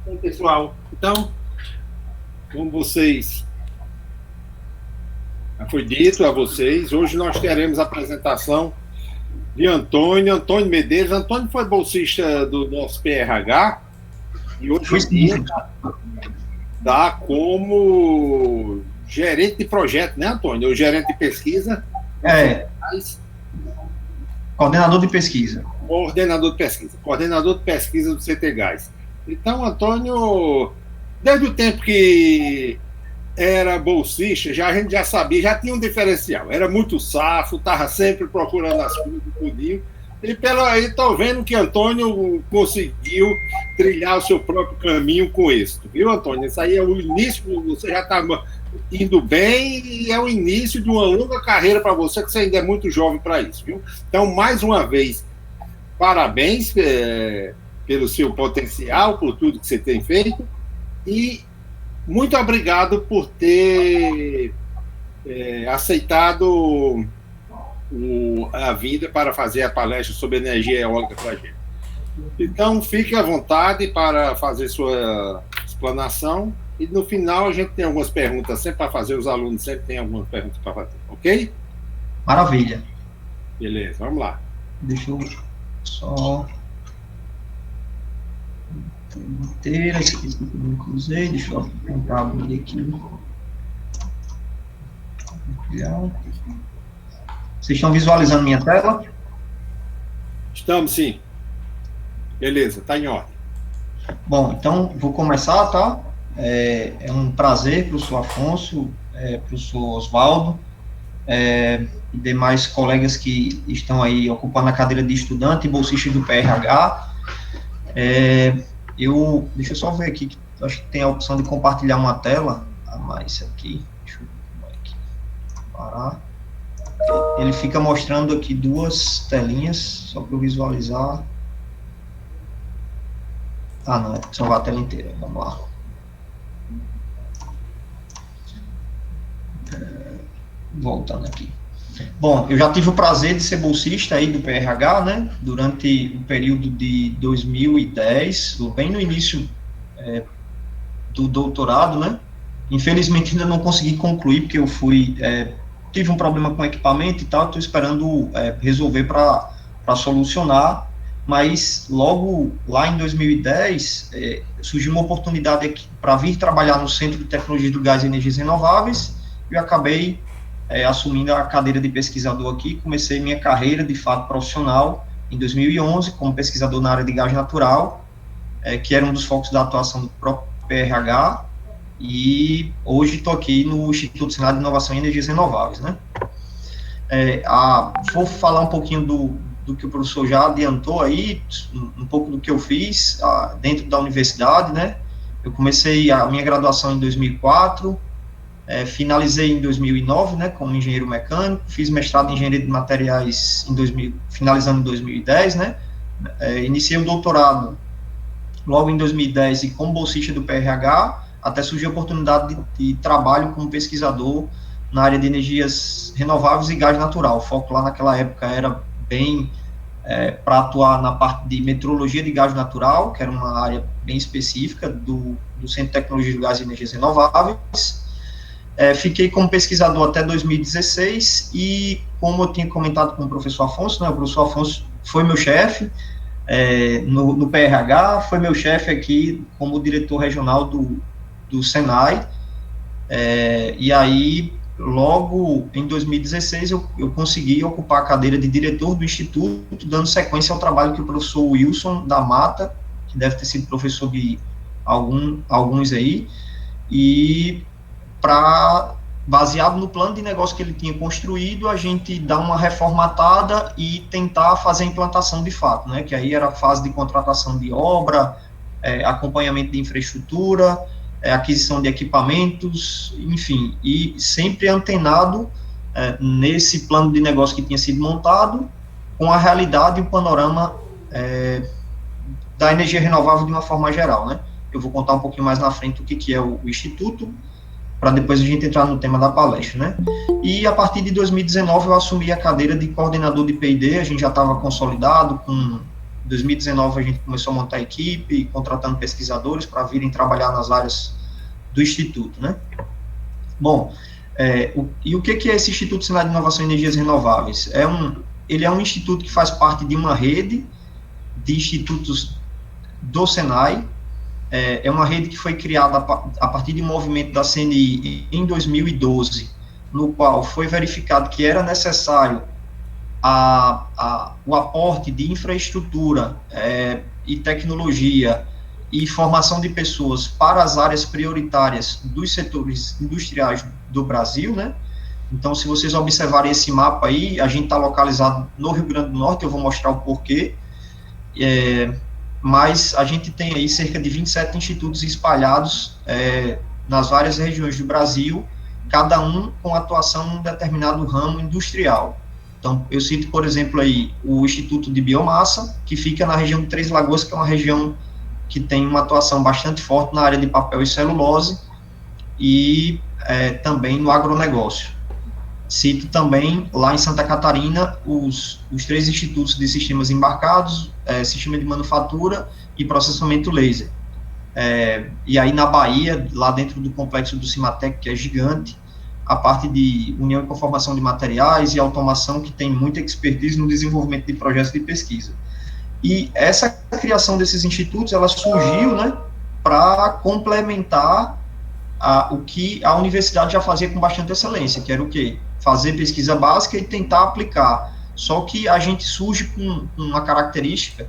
Bom, pessoal, então, como vocês já foi dito a vocês, hoje nós teremos a apresentação de Antônio Medeiros. Antônio foi bolsista do nosso PRH e hoje Foi em sim. dia está como gerente de projeto, né, Antônio? O gerente de pesquisa. Coordenador de pesquisa. Coordenador de pesquisa do CT Gás. Então, Antônio, desde o tempo que era bolsista, a gente já sabia, já tinha um diferencial. Era muito safo, estava sempre procurando as coisas, tudinho. E pelo aí estou vendo que Antônio conseguiu trilhar o seu próprio caminho com êxito. Viu, Antônio? Isso aí é o início, você já está indo bem e é o início de uma longa carreira para você, que você ainda é muito jovem para isso, viu? Então, mais uma vez, parabéns pelo seu potencial, por tudo que você tem feito e muito obrigado por ter aceitado a vinda para fazer a palestra sobre energia eólica para a gente. Então, fique à vontade para fazer sua explanação e no final a gente tem algumas perguntas sempre para fazer, os alunos sempre têm algumas perguntas para fazer, ok? Maravilha. Beleza, vamos lá. Deixa eu só... inteira, esqueci que eu não usei, deixa eu tentar abrir aqui. Vocês estão visualizando minha tela? Estamos, sim. Beleza, está em ordem. Bom, então vou começar, tá? É um prazer, professor Afonso, professor Oswaldo, e demais colegas que estão aí ocupando a cadeira de estudante e bolsista do PRH. Deixa eu só ver aqui, acho que tem a opção de compartilhar uma tela a mais aqui. Deixa eu ver aqui. Parar. Ele fica mostrando aqui duas telinhas, só para eu visualizar. Ah, não, é salvar a tela inteira, vamos lá. Voltando aqui. Bom, eu já tive o prazer de ser bolsista aí do PRH, né, durante o período de 2010, bem no início do doutorado, né, infelizmente ainda não consegui concluir, porque eu tive um problema com equipamento e tal, estou esperando resolver para solucionar, mas logo lá em 2010, surgiu uma oportunidade aqui para vir trabalhar no Centro de Tecnologia do Gás e Energias Renováveis, e eu acabei assumindo a cadeira de pesquisador aqui, comecei minha carreira, de fato, profissional, em 2011, como pesquisador na área de gás natural, que era um dos focos da atuação do próprio PRH, e hoje estou aqui no Instituto Nacional de Inovação em Energias Renováveis, né? Vou falar um pouquinho do que o professor já adiantou aí, um pouco do que eu fiz dentro da universidade, né? Eu comecei a minha graduação em 2004, finalizei em 2009, né, como engenheiro mecânico, fiz mestrado em engenharia de materiais finalizando em 2010, né, iniciei o doutorado logo em 2010 e como bolsista do PRH, até surgiu a oportunidade de trabalho como pesquisador na área de energias renováveis e gás natural. O foco lá naquela época era bem para atuar na parte de metrologia de gás natural, que era uma área bem específica do Centro de Tecnologia de Gás e Energias Renováveis. Fiquei como pesquisador até 2016 e, como eu tinha comentado com o professor Afonso, né, o professor Afonso foi meu chefe no PRH, foi meu chefe aqui como diretor regional do Senai, e aí, logo em 2016, eu consegui ocupar a cadeira de diretor do Instituto, dando sequência ao trabalho que o professor Wilson da Mata, que deve ter sido professor de alguns aí, e baseado no plano de negócio que ele tinha construído, a gente dar uma reformatada e tentar fazer a implantação de fato, né, que aí era a fase de contratação de obra, acompanhamento de infraestrutura, aquisição de equipamentos, enfim, e sempre antenado nesse plano de negócio que tinha sido montado, com a realidade e o panorama da energia renovável de uma forma geral, né. Eu vou contar um pouquinho mais na frente o que é o Instituto, para depois a gente entrar no tema da palestra, né? E a partir de 2019 eu assumi a cadeira de coordenador de P&D, a gente já estava consolidado com Em 2019 a gente começou a montar a equipe, contratando pesquisadores para virem trabalhar nas áreas do Instituto, né? Bom, e o que é esse Instituto Senai de Inovação e Energias Renováveis? Ele é um instituto que faz parte de uma rede de institutos do Senai. É uma rede que foi criada a partir de um movimento da CNI em 2012, no qual foi verificado que era necessário o aporte de infraestrutura e tecnologia e formação de pessoas para as áreas prioritárias dos setores industriais do Brasil, né? Então, se vocês observarem esse mapa aí, a gente está localizado no Rio Grande do Norte, eu vou mostrar o porquê, mas a gente tem aí cerca de 27 institutos espalhados nas várias regiões do Brasil, cada um com atuação em um determinado ramo industrial. Então, eu cito, por exemplo, aí o Instituto de Biomassa, que fica na região de Três Lagoas, que é uma região que tem uma atuação bastante forte na área de papel e celulose, e também no agronegócio. Cito também, lá em Santa Catarina, os 3 institutos de sistemas embarcados, sistema de manufatura e processamento laser. E aí, na Bahia, lá dentro do complexo do Cimatec, que é gigante, a parte de união e conformação de materiais e automação, que tem muita expertise no desenvolvimento de projetos de pesquisa. E essa criação desses institutos, ela surgiu, né, para complementar o que a universidade já fazia com bastante excelência, que era o quê? Fazer pesquisa básica e tentar aplicar. Só que a gente surge com uma característica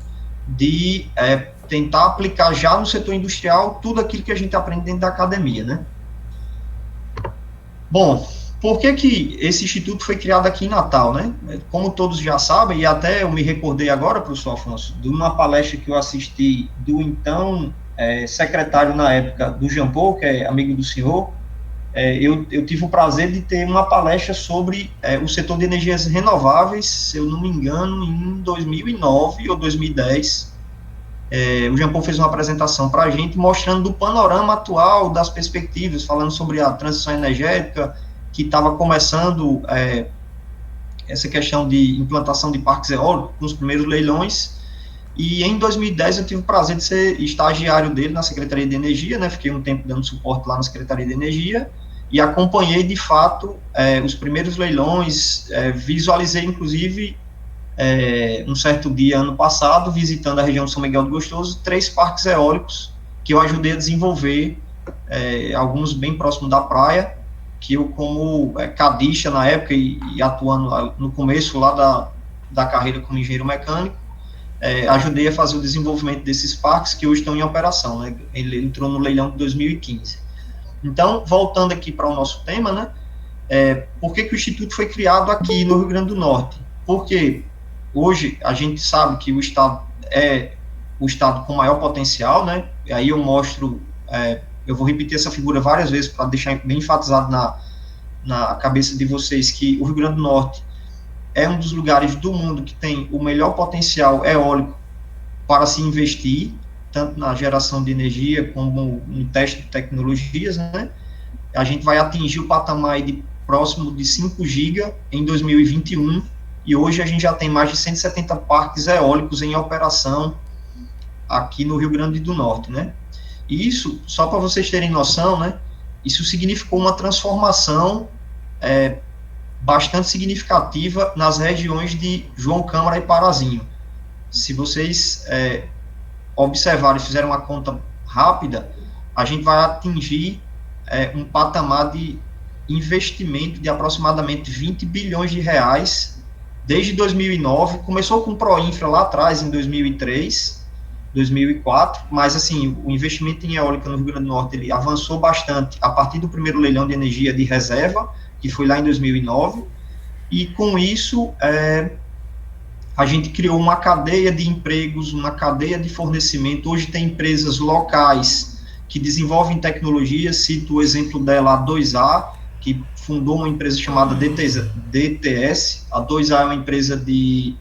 de tentar aplicar já no setor industrial tudo aquilo que a gente aprende dentro da academia, né? Bom, por que esse instituto foi criado aqui em Natal, né? Como todos já sabem, e até eu me recordei agora, professor Afonso, de uma palestra que eu assisti do então secretário na época do Jean Paul, que é amigo do senhor. Eu tive o prazer de ter uma palestra sobre o setor de energias renováveis, se eu não me engano, em 2009 ou 2010. O Jean Paul fez uma apresentação para a gente, mostrando o panorama atual das perspectivas, falando sobre a transição energética, que estava começando essa questão de implantação de parques eólicos, com os primeiros leilões. E em 2010 eu tive o prazer de ser estagiário dele na Secretaria de Energia, né? Fiquei um tempo dando suporte lá na Secretaria de Energia e acompanhei de fato os primeiros leilões, visualizei inclusive um certo dia ano passado, visitando a região de São Miguel do Gostoso, 3 parques eólicos que eu ajudei a desenvolver, alguns bem próximos da praia, que eu como cadista na época e atuando no começo lá da carreira como engenheiro mecânico, ajudei a fazer o desenvolvimento desses parques que hoje estão em operação, né? Ele entrou no leilão de 2015. Então, voltando aqui para o nosso tema, né? Por que o Instituto foi criado aqui no Rio Grande do Norte? Porque hoje a gente sabe que o Estado é o Estado com maior potencial, né? E aí eu mostro, eu vou repetir essa figura várias vezes para deixar bem enfatizado na cabeça de vocês que o Rio Grande do Norte é um dos lugares do mundo que tem o melhor potencial eólico para se investir, tanto na geração de energia como no teste de tecnologias, né? A gente vai atingir o patamar de próximo de 5 GB em 2021, e hoje a gente já tem mais de 170 parques eólicos em operação aqui no Rio Grande do Norte, né? E isso, só para vocês terem noção, né? Isso significou uma transformação bastante significativa nas regiões de João Câmara e Parazinho. Se vocês observarem, fizeram uma conta rápida, a gente vai atingir um patamar de investimento de aproximadamente 20 bilhões de reais desde 2009, começou com o Proinfra lá atrás, em 2003, 2004, mas assim, o investimento em eólica no Rio Grande do Norte, ele avançou bastante a partir do primeiro leilão de energia de reserva, que foi lá em 2009, e com isso a gente criou uma cadeia de empregos, uma cadeia de fornecimento. Hoje tem empresas locais que desenvolvem tecnologia, cito o exemplo dela, a 2A, que fundou uma empresa chamada DTS. A 2A é uma empresa de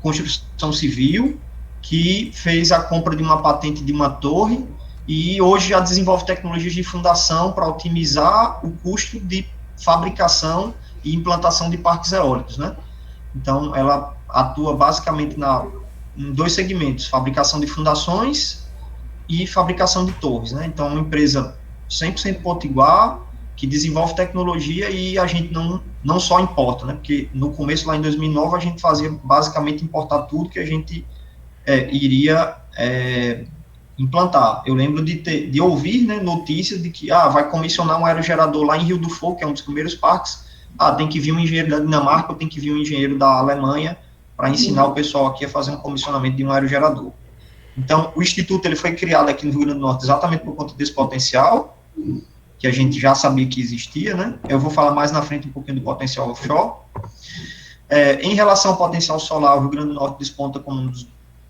construção civil, que fez a compra de uma patente de uma torre, e hoje já desenvolve tecnologias de fundação para otimizar o custo de fabricação e implantação de parques eólicos, né? Então, ela atua basicamente em 2 segmentos, fabricação de fundações e fabricação de torres, né? Então, é uma empresa 100% potiguar, que desenvolve tecnologia e a gente não só importa, né? Porque no começo, lá em 2009, a gente fazia basicamente importar tudo que a gente iria implantar. Eu lembro de ouvir, né, notícias de que vai comissionar um aerogerador lá em Rio do Fogo, que é um dos primeiros parques. Tem que vir um engenheiro da Dinamarca, ou tem que vir um engenheiro da Alemanha para ensinar o pessoal aqui a fazer um comissionamento de um aerogerador. Então, o Instituto ele foi criado aqui no Rio Grande do Norte exatamente por conta desse potencial, que a gente já sabia que existia, né? Eu vou falar mais na frente um pouquinho do potencial offshore. Em relação ao potencial solar, o Rio Grande do Norte desponta como um dos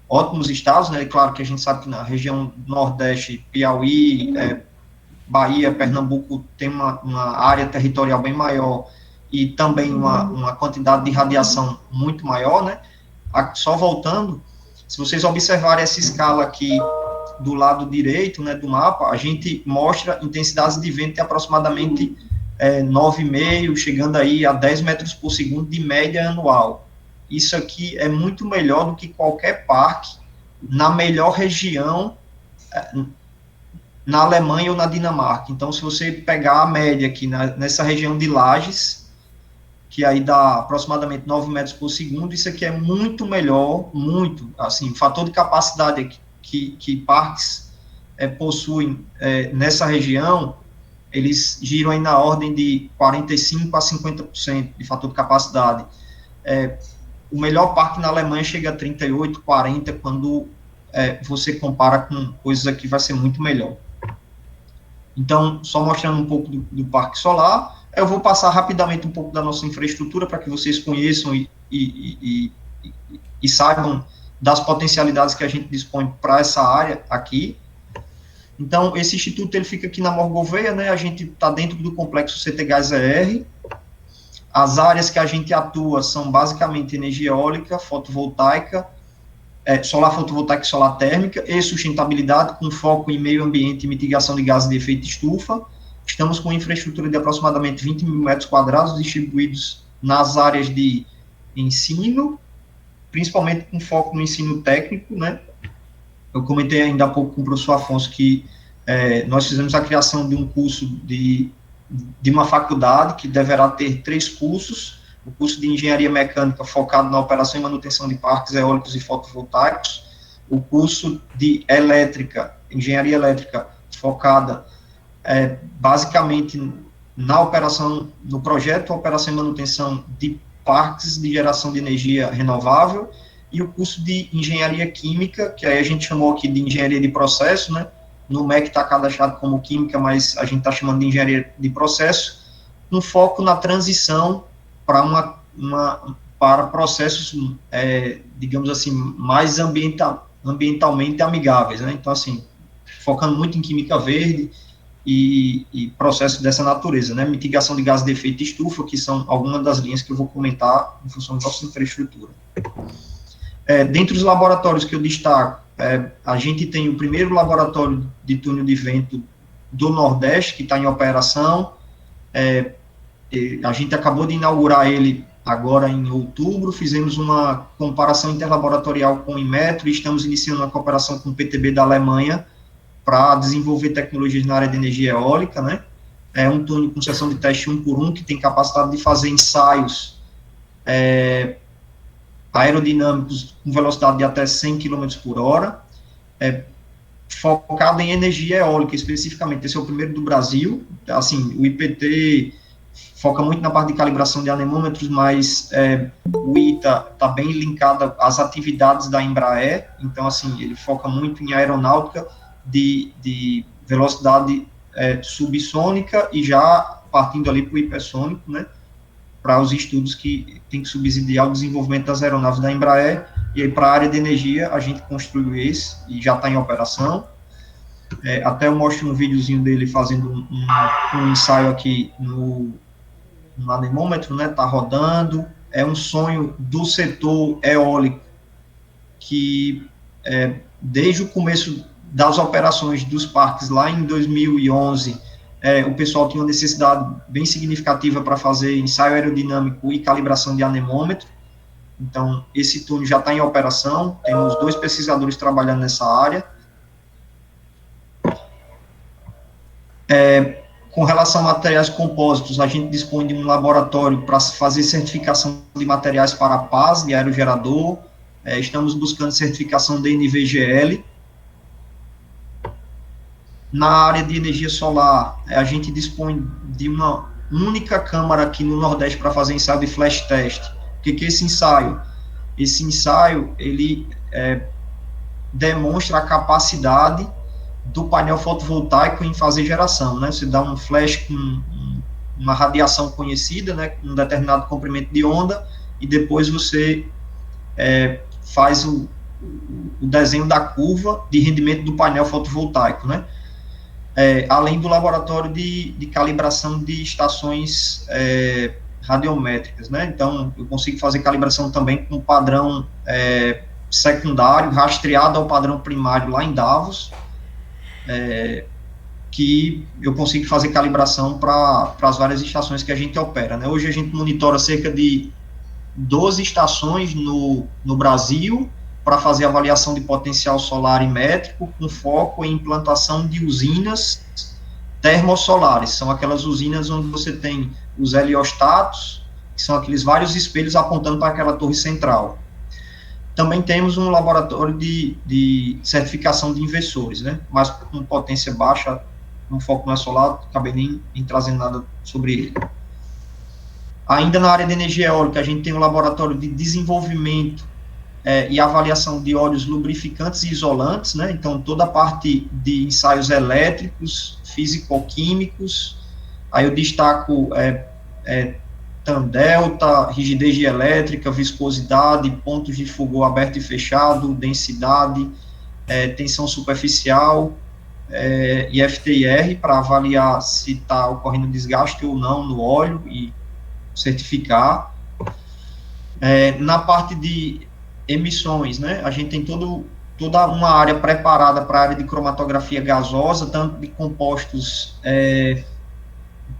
ótimos estados, né? Claro que a gente sabe que na região Nordeste, Piauí, Bahia, Pernambuco tem uma área territorial bem maior e também uma quantidade de radiação muito maior, né? Só voltando, se vocês observarem essa escala aqui do lado direito, né, do mapa, a gente mostra intensidades de vento de aproximadamente 9,5, chegando aí a 10 metros por segundo de média anual. Isso aqui é muito melhor do que qualquer parque na melhor região na Alemanha ou na Dinamarca. Então, se você pegar a média aqui nessa região de Lages, que aí dá aproximadamente 9 metros por segundo, isso aqui é muito melhor, muito, assim, o fator de capacidade que parques possuem nessa região, eles giram aí na ordem de 45% a 50% de fator de capacidade. O melhor parque na Alemanha chega a 38%, 40%, quando você compara com coisas aqui, vai ser muito melhor. Então, só mostrando um pouco do parque solar, eu vou passar rapidamente um pouco da nossa infraestrutura para que vocês conheçam e saibam das potencialidades que a gente dispõe para essa área aqui. Então, esse instituto ele fica aqui na Mor Gouveia, né? A gente está dentro do complexo CTGAS-ER. As áreas que a gente atua são basicamente energia eólica, fotovoltaica, solar fotovoltaica e solar térmica, e sustentabilidade, com foco em meio ambiente e mitigação de gases de efeito estufa. Estamos com infraestrutura de aproximadamente 20 mil metros quadrados, distribuídos nas áreas de ensino, principalmente com foco no ensino técnico, né? Eu comentei ainda há pouco com o professor Afonso que nós fizemos a criação de um curso de uma faculdade que deverá ter 3 cursos, o curso de engenharia mecânica focado na operação e manutenção de parques eólicos e fotovoltaicos, o curso de elétrica, engenharia elétrica focada basicamente na operação, no projeto, operação e manutenção de parques de geração de energia renovável, e o curso de engenharia química, que aí a gente chamou aqui de engenharia de processo, né? No MEC está cadastrado como química, mas a gente está chamando de engenharia de processo, com foco na transição para processos, digamos assim, mais ambientalmente amigáveis, né? Então, assim, focando muito em química verde e processos dessa natureza, né? Mitigação de gases de efeito estufa, que são algumas das linhas que eu vou comentar em função da nossa infraestrutura. Dentre os laboratórios que eu destaco, a gente tem o primeiro laboratório de túnel de vento do Nordeste, que está em operação. A gente acabou de inaugurar ele agora em outubro, fizemos uma comparação interlaboratorial com o Inmetro e estamos iniciando uma cooperação com o PTB da Alemanha para desenvolver tecnologias na área de energia eólica, né? É um túnel com seção de teste 1 por 1, que tem capacidade de fazer ensaios aerodinâmicos com velocidade de até 100 km por hora, focado em energia eólica especificamente. Esse é o primeiro do Brasil. Assim, o IPT foca muito na parte de calibração de anemômetros, mas o ITA está bem linkado às atividades da Embraer, então, assim, ele foca muito em aeronáutica de velocidade subsônica e já partindo ali para o hipersônico, né, para os estudos que tem que subsidiar o desenvolvimento das aeronaves da Embraer. E aí, para a área de energia, a gente construiu esse e já está em operação. Até eu mostro um videozinho dele fazendo um ensaio aqui no anemômetro, né, está rodando. É um sonho do setor eólico que, desde o começo das operações dos parques lá em 2011, o pessoal tinha uma necessidade bem significativa para fazer ensaio aerodinâmico e calibração de anemômetro. Então, esse túnel já está em operação, temos 2 pesquisadores trabalhando nessa área. Com relação a materiais compósitos, a gente dispõe de um laboratório para fazer certificação de materiais para pás de aerogerador, estamos buscando certificação da NVGL. Na área de energia solar, a gente dispõe de uma única câmara aqui no Nordeste para fazer ensaio de flash test. O que é esse ensaio? Esse ensaio, ele demonstra a capacidade do painel fotovoltaico em fazer geração, né? Você dá um flash com uma radiação conhecida, né, um determinado comprimento de onda, e depois você faz o desenho da curva de rendimento do painel fotovoltaico, né? Além do laboratório de calibração de estações radiométricas, né? Então, eu consigo fazer calibração também com padrão secundário, rastreado ao padrão primário lá em Davos, que eu consigo fazer calibração para as várias estações que a gente opera, né? Hoje a gente monitora cerca de 12 estações no Brasil para fazer avaliação de potencial solar e métrico, com foco em implantação de usinas termossolares. São aquelas usinas onde você tem os heliostatos, que são aqueles vários espelhos apontando para aquela torre central. Também temos um laboratório de certificação de inversores, né? Mas com potência baixa, um foco não é solar, acabei nem trazendo nada sobre ele. Ainda na área de energia eólica, a gente tem um laboratório de desenvolvimento e avaliação de óleos lubrificantes e isolantes, né? Então, toda a parte de ensaios elétricos, físico-químicos, aí eu destaco tan delta, rigidez elétrica, viscosidade, pontos de fulgor aberto e fechado, densidade, tensão superficial, e FTIR, para avaliar se está ocorrendo desgaste ou não no óleo e certificar. Na parte de emissões, né, a gente tem toda uma área preparada para a área de cromatografia gasosa, tanto de compostos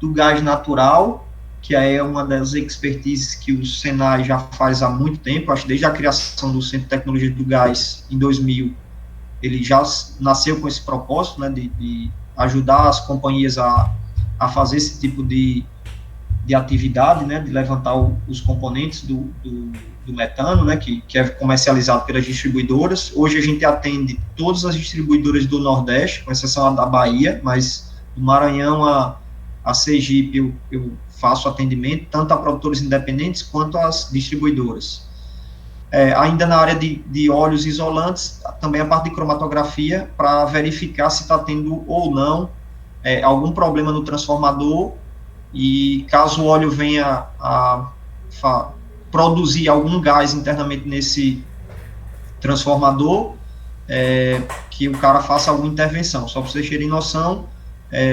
do gás natural, que é uma das expertises que o Senai já faz há muito tempo, acho que desde a criação do Centro de Tecnologia do Gás, em 2000, ele já nasceu com esse propósito, né, de ajudar as companhias a fazer esse tipo de atividade, né, de levantar os componentes do metano, né, que é comercializado pelas distribuidoras. Hoje a gente atende todas as distribuidoras do Nordeste, com exceção da Bahia, mas do Maranhão a Sergipe eu faço atendimento, tanto a produtores independentes quanto às distribuidoras. Ainda na área de óleos isolantes, também a parte de cromatografia, para verificar se está tendo ou não algum problema no transformador, e caso o óleo venha a produzir algum gás internamente nesse transformador, que o cara faça alguma intervenção. Só para vocês terem noção,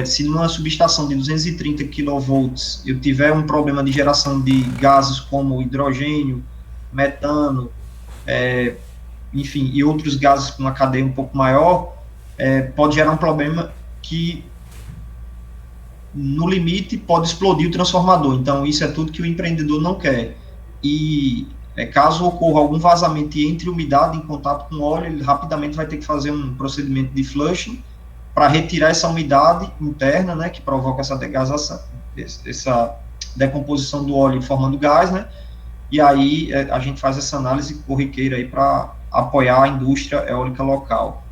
se numa subestação de 230 kV eu tiver um problema de geração de gases como hidrogênio, metano, enfim, e outros gases com uma cadeia um pouco maior, pode gerar um problema que, no limite, pode explodir o transformador. Então, isso é tudo que o empreendedor não quer. E caso ocorra algum vazamento e entre umidade em contato com óleo, ele rapidamente vai ter que fazer um procedimento de flushing para retirar essa umidade interna, né, que provoca essa degasação, essa decomposição do óleo formando gás, né, e aí a gente faz essa análise corriqueira aí para apoiar a indústria eólica local.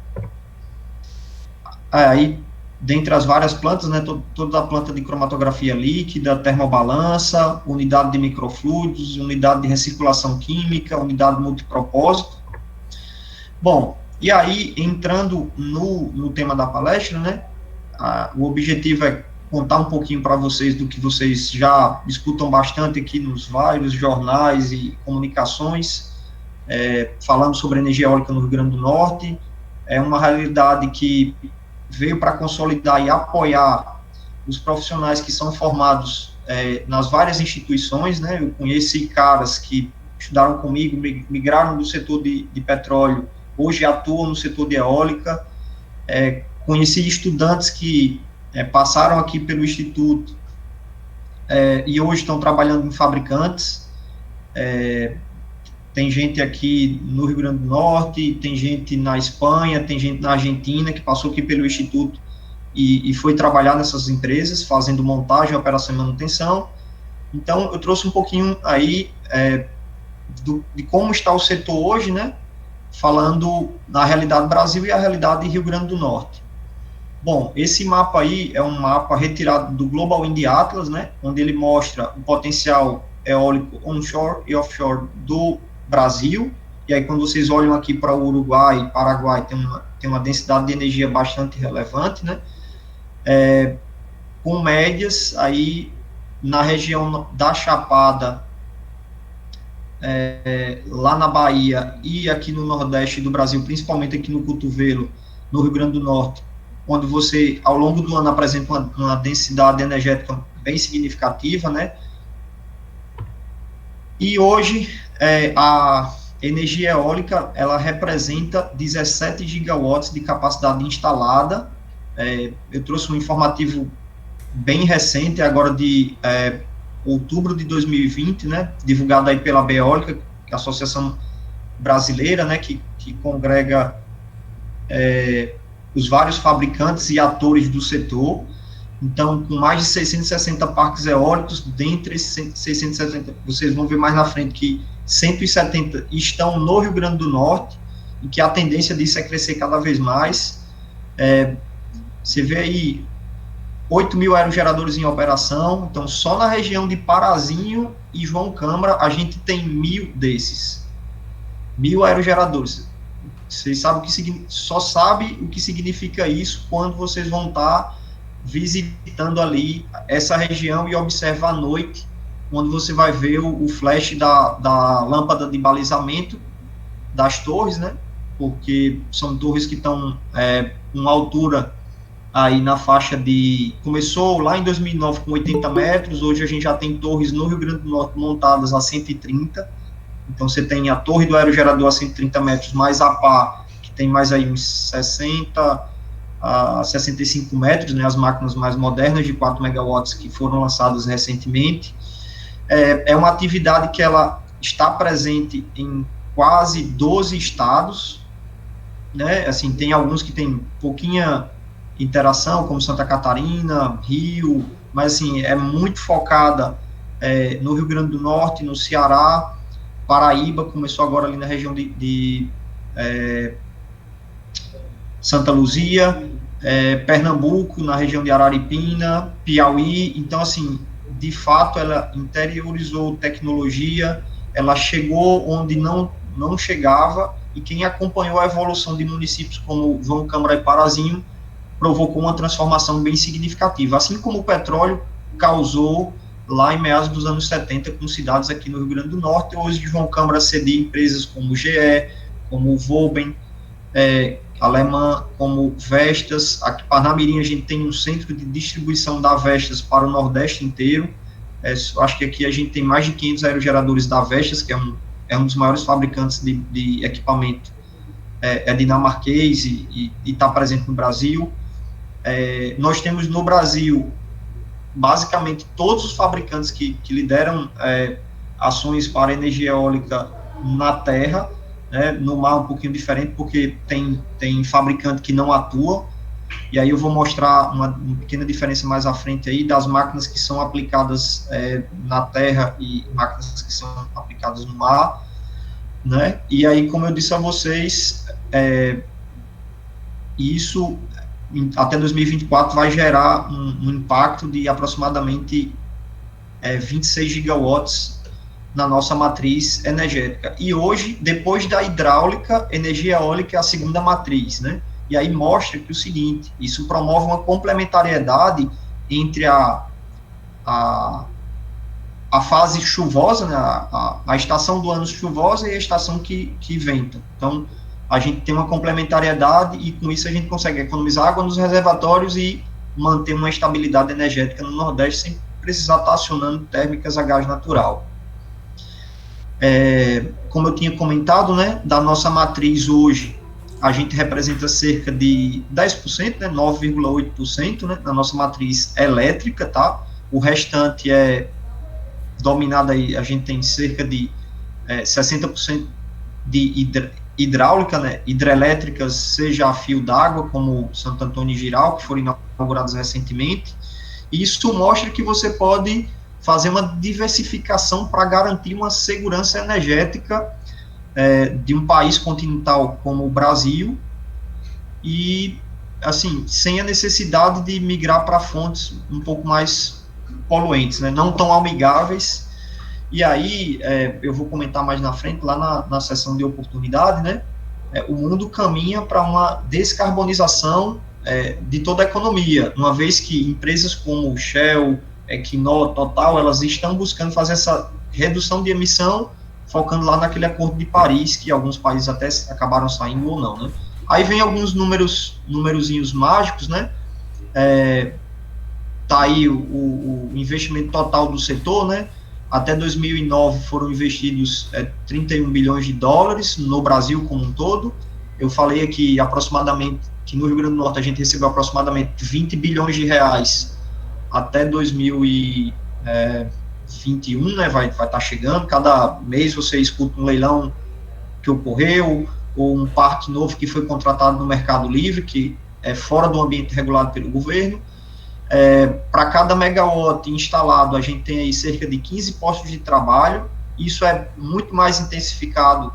Aí, dentre as várias plantas, né, toda a planta de cromatografia líquida, termobalança, unidade de microfluidos, unidade de recirculação química, unidade multipropósito. Bom, e aí, entrando no tema da palestra, né, o objetivo é contar um pouquinho para vocês do que vocês já escutam bastante aqui nos vários jornais e comunicações, falando sobre energia eólica no Rio Grande do Norte. É uma realidade que veio para consolidar e apoiar os profissionais que são formados nas várias instituições, né. Eu conheci caras que estudaram comigo, migraram do setor de petróleo, hoje atuam no setor de eólica. Conheci estudantes que passaram aqui pelo Instituto e hoje estão trabalhando em fabricantes. tem gente aqui no Rio Grande do Norte, tem gente na Espanha, tem gente na Argentina que passou aqui pelo Instituto e foi trabalhar nessas empresas, fazendo montagem, operação e manutenção. Então, eu trouxe um pouquinho aí de como está o setor hoje, né, falando da realidade Brasil e a realidade Rio Grande do Norte. Bom, esse mapa aí é um mapa retirado do Global Wind Atlas, né, onde ele mostra o potencial eólico onshore e offshore do Brasil, e aí quando vocês olham aqui para o Uruguai e Paraguai, tem uma densidade de energia bastante relevante, né, com médias aí na região da Chapada, lá na Bahia e aqui no Nordeste do Brasil, principalmente aqui no Cotovelo, no Rio Grande do Norte, onde você, ao longo do ano, apresenta uma densidade energética bem significativa, né? E hoje, a energia eólica, ela representa 17 gigawatts de capacidade instalada. Eu trouxe um informativo bem recente, agora de outubro de 2020, né, divulgado aí pela Beólica, que é a Associação Brasileira, né, que congrega os vários fabricantes e atores do setor. Então, com mais de 660 parques eólicos, dentre esses 660, vocês vão ver mais na frente que 170 estão no Rio Grande do Norte, e que a tendência disso é crescer cada vez mais. Você vê aí 8 mil aerogeradores em operação, então só na região de Parazinho e João Câmara a gente tem 1.000 desses. 1.000 aerogeradores. Vocês sabem só sabem o que significa isso quando vocês vão estar visitando ali essa região e observar à noite, onde você vai ver o flash da lâmpada de balizamento das torres, né? Porque são torres que estão com altura aí na faixa começou lá em 2009 com 80 metros, hoje a gente já tem torres no Rio Grande do Norte montadas a 130, então você tem a torre do aerogerador a 130 metros, mais a pá, que tem mais aí uns 60 a 65 metros, né, as máquinas mais modernas de 4 megawatts que foram lançadas recentemente. É uma atividade que ela está presente em quase 12 estados, né, assim, tem alguns que tem pouquinha interação, como Santa Catarina, Rio, mas assim, é muito focada no Rio Grande do Norte, no Ceará, Paraíba, começou agora ali na região de Santa Luzia, Pernambuco, na região de Araripina, Piauí. Então, assim, de fato, ela interiorizou tecnologia, ela chegou onde não chegava, e quem acompanhou a evolução de municípios como João Câmara e Parazinho provocou uma transformação bem significativa, assim como o petróleo causou lá em meados dos anos 70 com cidades aqui no Rio Grande do Norte. Hoje João Câmara cedia empresas como GE, como Volben, alemã, como Vestas. Aqui em Parnamirim a gente tem um centro de distribuição da Vestas para o Nordeste inteiro. Acho que aqui a gente tem mais de 500 aerogeradores da Vestas, que é um dos maiores fabricantes de equipamento, dinamarquês e está presente no Brasil. Nós temos no Brasil, basicamente, todos os fabricantes que lideram ações para energia eólica na terra, né, no mar um pouquinho diferente, porque tem fabricante que não atua, e aí eu vou mostrar uma pequena diferença mais à frente aí, das máquinas que são aplicadas na terra e máquinas que são aplicadas no mar, né, e aí, como eu disse a vocês, isso até 2024 vai gerar um impacto de aproximadamente 26 gigawatts na nossa matriz energética. E hoje, depois da hidráulica, energia eólica é a segunda matriz, né? E aí mostra que o seguinte, isso promove uma complementariedade entre a fase chuvosa, né, a estação do ano chuvosa e a estação que venta. Então, a gente tem uma complementariedade e com isso a gente consegue economizar água nos reservatórios e manter uma estabilidade energética no Nordeste sem precisar estar acionando térmicas a gás natural. Como eu tinha comentado, né, da nossa matriz hoje, a gente representa cerca de 10%, né, 9,8%, né, da nossa matriz elétrica, tá? O restante é dominado aí, a gente tem cerca de 60% de hidráulica, né, hidrelétricas, seja a fio d'água, como Santo Antônio e Jirau, que foram inauguradas recentemente. E isso mostra que você pode fazer uma diversificação para garantir uma segurança energética de um país continental como o Brasil, e, assim, sem a necessidade de migrar para fontes um pouco mais poluentes, né, não tão amigáveis. E aí, eu vou comentar mais na frente, lá na seção de oportunidade, né, o mundo caminha para uma descarbonização de toda a economia, uma vez que empresas como Shell, Equinor, Total, elas estão buscando fazer essa redução de emissão, focando lá naquele Acordo de Paris, que alguns países até acabaram saindo ou não, né. Aí vem alguns numerozinhos mágicos, né, tá aí o investimento total do setor, né, até 2009 foram investidos 31 bilhões de dólares no Brasil como um todo. Eu falei aqui aproximadamente que no Rio Grande do Norte a gente recebeu aproximadamente 20 bilhões de reais até 2021, né, vai estar chegando. Cada mês você escuta um leilão que ocorreu, ou um parque novo que foi contratado no Mercado Livre, que é fora do ambiente regulado pelo governo. Para cada megawatt instalado, a gente tem aí cerca de 15 postos de trabalho. Isso é muito mais intensificado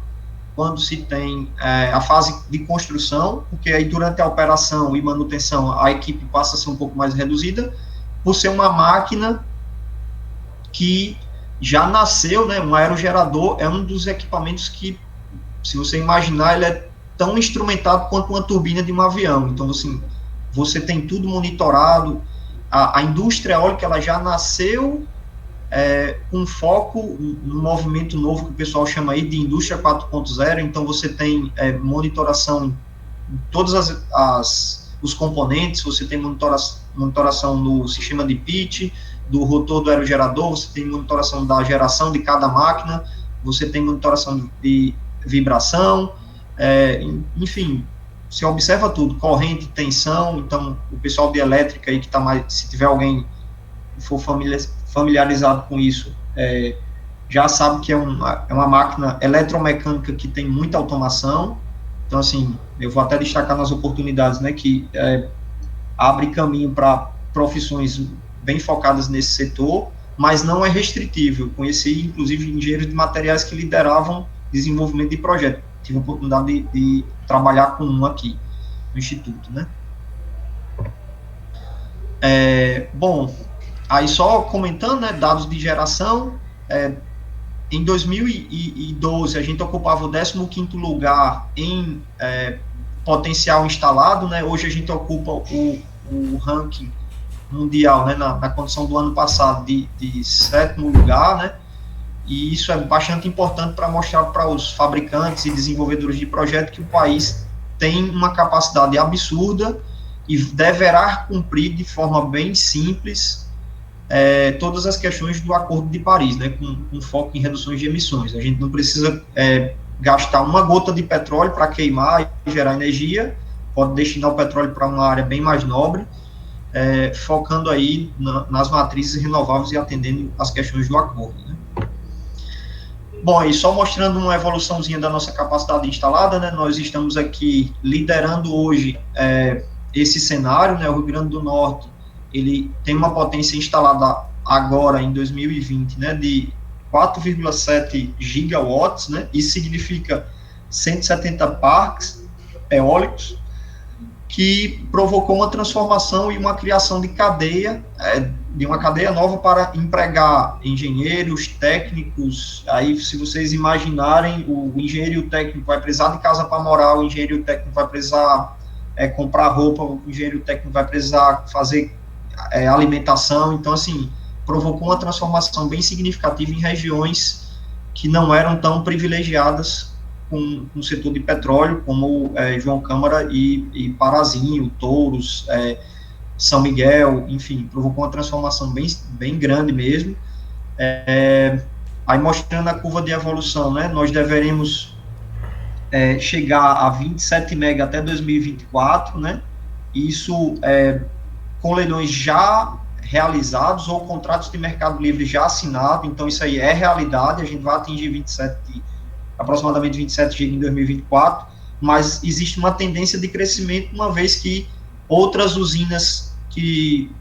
quando se tem a fase de construção, porque aí durante a operação e manutenção a equipe passa a ser um pouco mais reduzida, por ser uma máquina que já nasceu, né, um aerogerador é um dos equipamentos que, se você imaginar, ele é tão instrumentado quanto uma turbina de um avião. Então, assim, você tem tudo monitorado. A indústria eólica, ela já nasceu com foco no movimento novo que o pessoal chama aí de indústria 4.0, então você tem monitoração em todos os componentes, você tem monitoração no sistema de pitch, do rotor do aerogerador, você tem monitoração da geração de cada máquina, você tem monitoração de vibração, enfim, você observa tudo, corrente, tensão. Então o pessoal de elétrica aí que está mais, se tiver alguém que for familiarizado com isso, já sabe que é uma máquina eletromecânica que tem muita automação. Então, assim, eu vou até destacar nas oportunidades, né, que abre caminho para profissões bem focadas nesse setor, mas não é restritivo. Eu conheci, inclusive, engenheiros de materiais que lideravam desenvolvimento de projeto. Tive a oportunidade de trabalhar com um aqui no Instituto, né? Bom, aí só comentando, né, dados de geração, em 2012 a gente ocupava o 15º lugar em potencial instalado, né? Hoje a gente ocupa o ranking mundial, né, na condição do ano passado de 7º lugar, né? E isso é bastante importante para mostrar para os fabricantes e desenvolvedores de projeto que o país tem uma capacidade absurda e deverá cumprir de forma bem simples todas as questões do Acordo de Paris, né, com foco em reduções de emissões. A gente não precisa gastar uma gota de petróleo para queimar e gerar energia, pode destinar o petróleo para uma área bem mais nobre, focando aí nas matrizes renováveis e atendendo as questões do acordo, né. Bom, e só mostrando uma evoluçãozinha da nossa capacidade instalada, né, nós estamos aqui liderando hoje esse cenário, né, o Rio Grande do Norte, ele tem uma potência instalada agora, em 2020, né, de 4,7 gigawatts, né, isso significa 170 parques eólicos, que provocou uma transformação e uma criação de uma cadeia nova para empregar engenheiros, técnicos. Aí, se vocês imaginarem, o engenheiro técnico vai precisar de casa para morar, o engenheiro técnico vai precisar comprar roupa, o engenheiro técnico vai precisar fazer alimentação. Então, assim, provocou uma transformação bem significativa em regiões que não eram tão privilegiadas com o setor de petróleo, como João Câmara e Parazinho, Touros, São Miguel, enfim, provocou uma transformação bem grande mesmo. Aí mostrando a curva de evolução, né, nós deveremos chegar a 27 mega até 2024, né, isso com leilões já realizados ou contratos de mercado livre já assinados, então isso aí é realidade, a gente vai atingir aproximadamente 27 GB em 2024, mas existe uma tendência de crescimento, uma vez que outras usinas que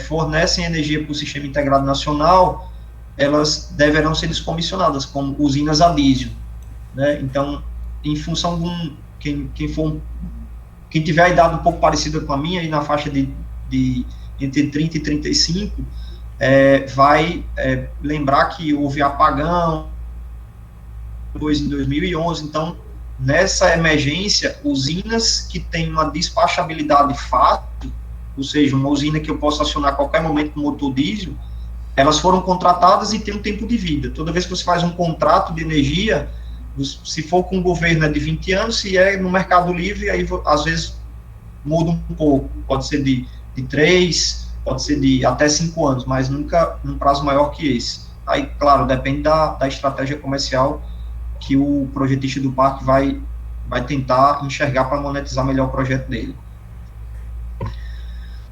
fornecem energia para o Sistema Integrado Nacional, elas deverão ser descomissionadas, como usinas a diesel, né? Então, em função de quem tiver a idade um pouco parecida com a minha, aí na faixa de entre 30 e 35, vai lembrar que houve apagão depois em 2011, então, nessa emergência, usinas que têm uma despachabilidade fácil, ou seja, uma usina que eu posso acionar a qualquer momento com motor diesel, elas foram contratadas e têm um tempo de vida. Toda vez que você faz um contrato de energia, se for com o governo é de 20 anos, se é no mercado livre, aí às vezes muda um pouco, pode ser de 3, pode ser de até 5 anos, mas nunca num prazo maior que esse. Aí, claro, depende da estratégia comercial que o projetista do parque vai tentar enxergar para monetizar melhor o projeto dele.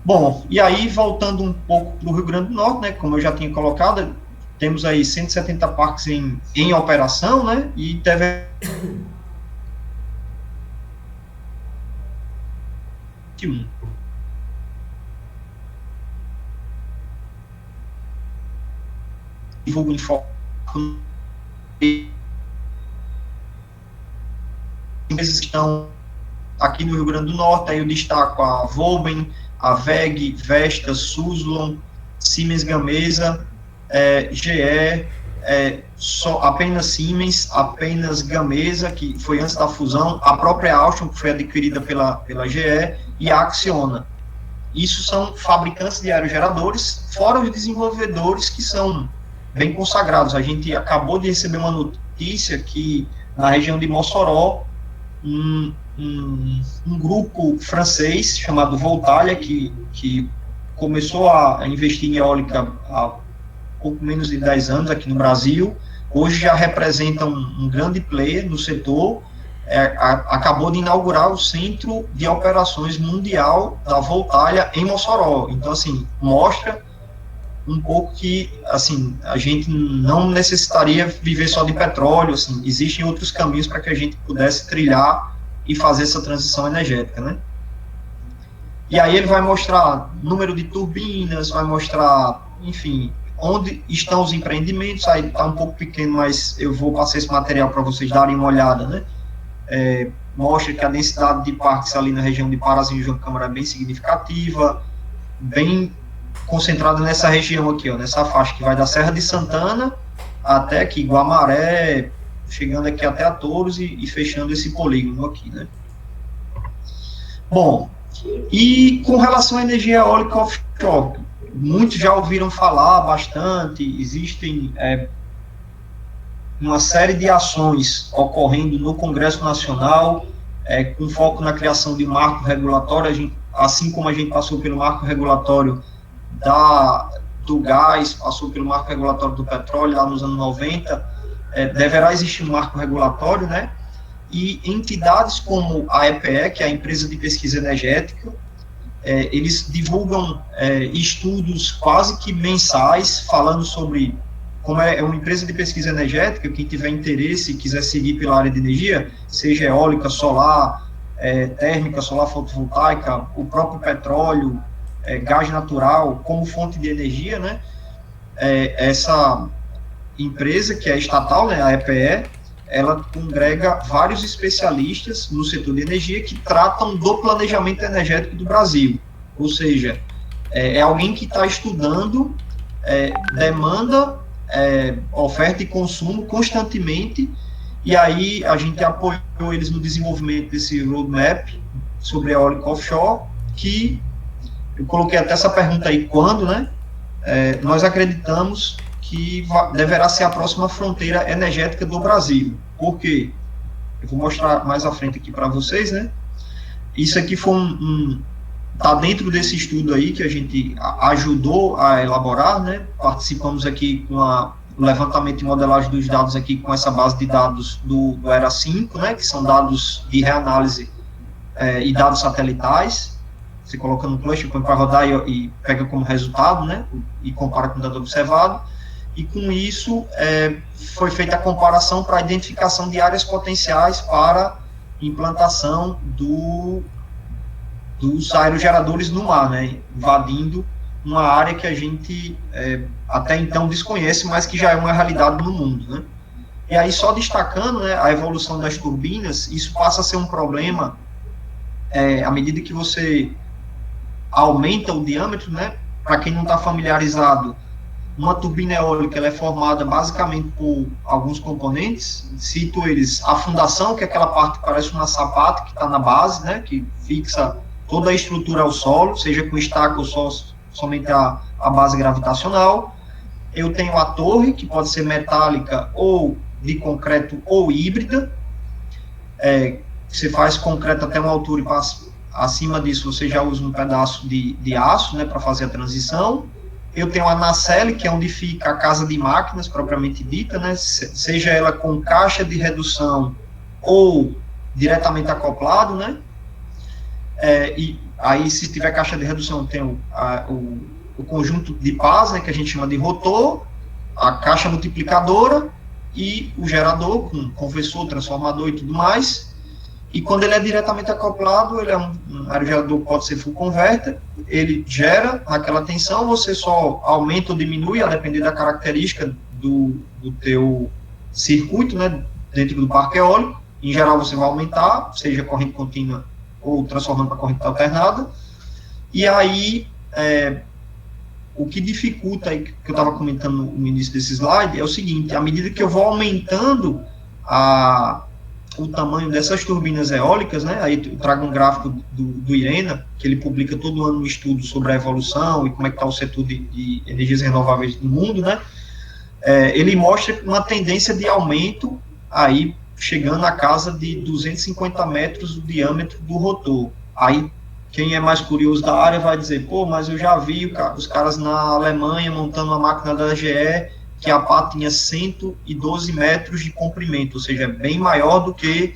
Bom, e aí, voltando um pouco para o Rio Grande do Norte, né, como eu já tinha colocado, temos aí 170 parques em operação, né, e teve divulgo empresas que estão aqui no Rio Grande do Norte, aí eu destaco a Volben, a WEG, Vestas, Suzlon, Siemens Gamesa, GE, apenas Siemens, apenas Gamesa, que foi antes da fusão, a própria Alstom, que foi adquirida pela GE, e a Acciona. Isso são fabricantes de aerogeradores, fora os desenvolvedores que são bem consagrados. A gente acabou de receber uma notícia que na região de Mossoró, um grupo francês chamado Voltalia, que começou a investir em eólica há pouco menos de 10 anos aqui no Brasil, hoje já representa um grande player no setor, acabou de inaugurar o Centro de Operações Mundial da Voltalia em Mossoró. Então, assim, mostra um pouco que, assim, a gente não necessitaria viver só de petróleo, assim, existem outros caminhos para que a gente pudesse trilhar e fazer essa transição energética, né? E aí ele vai mostrar número de turbinas, vai mostrar, enfim, onde estão os empreendimentos. Aí está um pouco pequeno, mas eu vou passar esse material para vocês darem uma olhada, né? Mostra que a densidade de parques ali na região de Parazinho e João Câmara é bem significativa, bem concentrada nessa região aqui, ó, nessa faixa que vai da Serra de Santana até aqui, Guamaré, chegando aqui até a Touros e fechando esse polígono aqui, né? Bom, e com relação à energia eólica offshore, muitos já ouviram falar bastante, existem uma série de ações ocorrendo no Congresso Nacional, com foco na criação de um marco regulatório, assim como a gente passou pelo marco regulatório do gás, passou pelo marco regulatório do petróleo lá nos anos 90, deverá existir um marco regulatório, né? E entidades como a EPE, que é a Empresa de Pesquisa Energética, eles divulgam estudos quase que mensais, falando sobre, como é uma empresa de pesquisa energética, quem tiver interesse e quiser seguir pela área de energia, seja eólica, solar, térmica, solar fotovoltaica, o próprio petróleo, gás natural, como fonte de energia, né? Essa empresa, que é estatal, né, a EPE, ela congrega vários especialistas no setor de energia que tratam do planejamento energético do Brasil. Ou seja, é alguém que está estudando demanda, oferta e consumo constantemente, e aí a gente apoiou eles no desenvolvimento desse roadmap sobre a eólica offshore, que eu coloquei até essa pergunta aí, quando, né? Nós acreditamos que deverá ser a próxima fronteira energética do Brasil. Por quê? Eu vou mostrar mais à frente aqui para vocês, né? Isso aqui foi tá dentro desse estudo aí que a gente ajudou a elaborar, né? Participamos aqui com o levantamento e modelagem dos dados aqui com essa base de dados do ERA 5, né? Que são dados de reanálise e dados satelitais. você coloca no clutch, põe para rodar e pega como resultado, né, e compara com o dado observado, e com isso foi feita a comparação para a identificação de áreas potenciais para implantação dos aerogeradores no mar, né, invadindo uma área que a gente até então desconhece, mas que já é uma realidade no mundo, né. E aí, só destacando, né, a evolução das turbinas, isso passa a ser um problema à medida que você aumenta o diâmetro, né. Para quem não está familiarizado, uma turbina eólica ela é formada basicamente por alguns componentes, cito eles, a fundação, que é aquela parte que parece uma sapata que está na base, né, que fixa toda a estrutura ao solo, seja com estaca ou somente a base gravitacional. Eu tenho a torre, que pode ser metálica ou de concreto ou híbrida. Você faz concreto até uma altura e passa acima disso, você já usa um pedaço de aço, né, para fazer a transição. Eu tenho a nacelle, que é onde fica a casa de máquinas, propriamente dita, né, seja ela com caixa de redução ou diretamente acoplado, né, e aí, se tiver caixa de redução, tem o conjunto de pás, né, que a gente chama de rotor, a caixa multiplicadora e o gerador, com conversor, transformador e tudo mais. E quando ele é diretamente acoplado, ele é um aerogerador que pode ser full converter, ele gera naquela tensão, você só aumenta ou diminui, a depender da característica do teu circuito, né, dentro do parque eólico. Em geral, você vai aumentar, seja corrente contínua ou transformando para corrente alternada. E aí, o que dificulta, aí, que eu estava comentando no início desse slide, é o seguinte: à medida que eu vou aumentando o tamanho dessas turbinas eólicas, né, aí eu trago um gráfico do IRENA, que ele publica todo ano um estudo sobre a evolução e como é que está o setor de energias renováveis no mundo, né, ele mostra uma tendência de aumento, aí chegando à casa de 250 metros o diâmetro do rotor. Aí, quem é mais curioso da área vai dizer, pô, mas eu já vi os caras na Alemanha montando uma máquina da GE que a pá tinha 112 metros de comprimento, ou seja, bem maior do que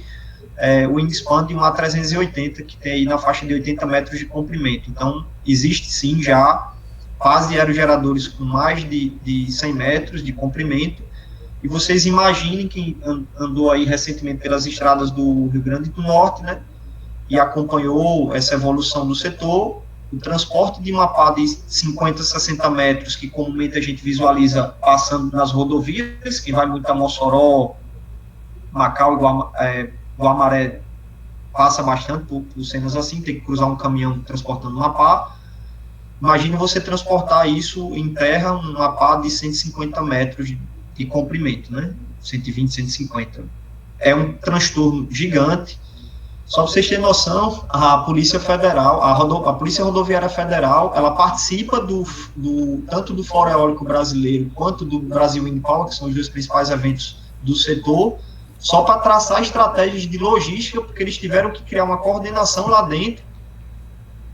o Wingspan de uma A380, que tem aí na faixa de 80 metros de comprimento. Então, existe sim já pás de aerogeradores com mais de 100 metros de comprimento, e vocês imaginem quem andou aí recentemente pelas estradas do Rio Grande do Norte, né, e acompanhou essa evolução do setor, o transporte de uma pá de 50, 60 metros, que comumente a gente visualiza passando nas rodovias, que vai muito a Mossoró, Macau e Guamaré, passa bastante por cenas assim, tem que cruzar um caminhão transportando uma pá. Imagine você transportar isso em terra, uma pá de 150 metros de comprimento, né? 120, 150. É um transtorno gigante. Só para vocês terem noção, a Polícia Federal, a Polícia Rodoviária Federal, ela participa tanto do Fórum Eólico Brasileiro quanto do Brasil Wind Power, que são os dois principais eventos do setor, só para traçar estratégias de logística, porque eles tiveram que criar uma coordenação lá dentro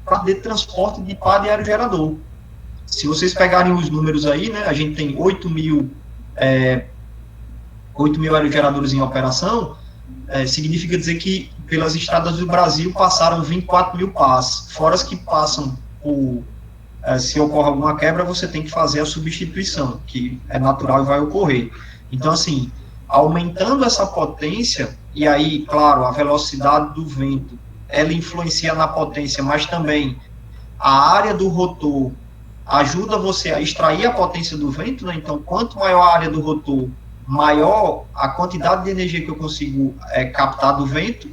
para de transporte de pá de aerogerador. Se vocês pegarem os números aí, né, a gente tem 8 mil aerogeradores em operação, significa dizer que pelas estradas do Brasil passaram 24 mil pás, fora as que passam por, se ocorre alguma quebra, você tem que fazer a substituição, que é natural e vai ocorrer. Então, assim, aumentando essa potência, e aí, claro, a velocidade do vento, ela influencia na potência, mas também a área do rotor ajuda você a extrair a potência do vento, né? Então, quanto maior a área do rotor, maior a quantidade de energia que eu consigo captar do vento.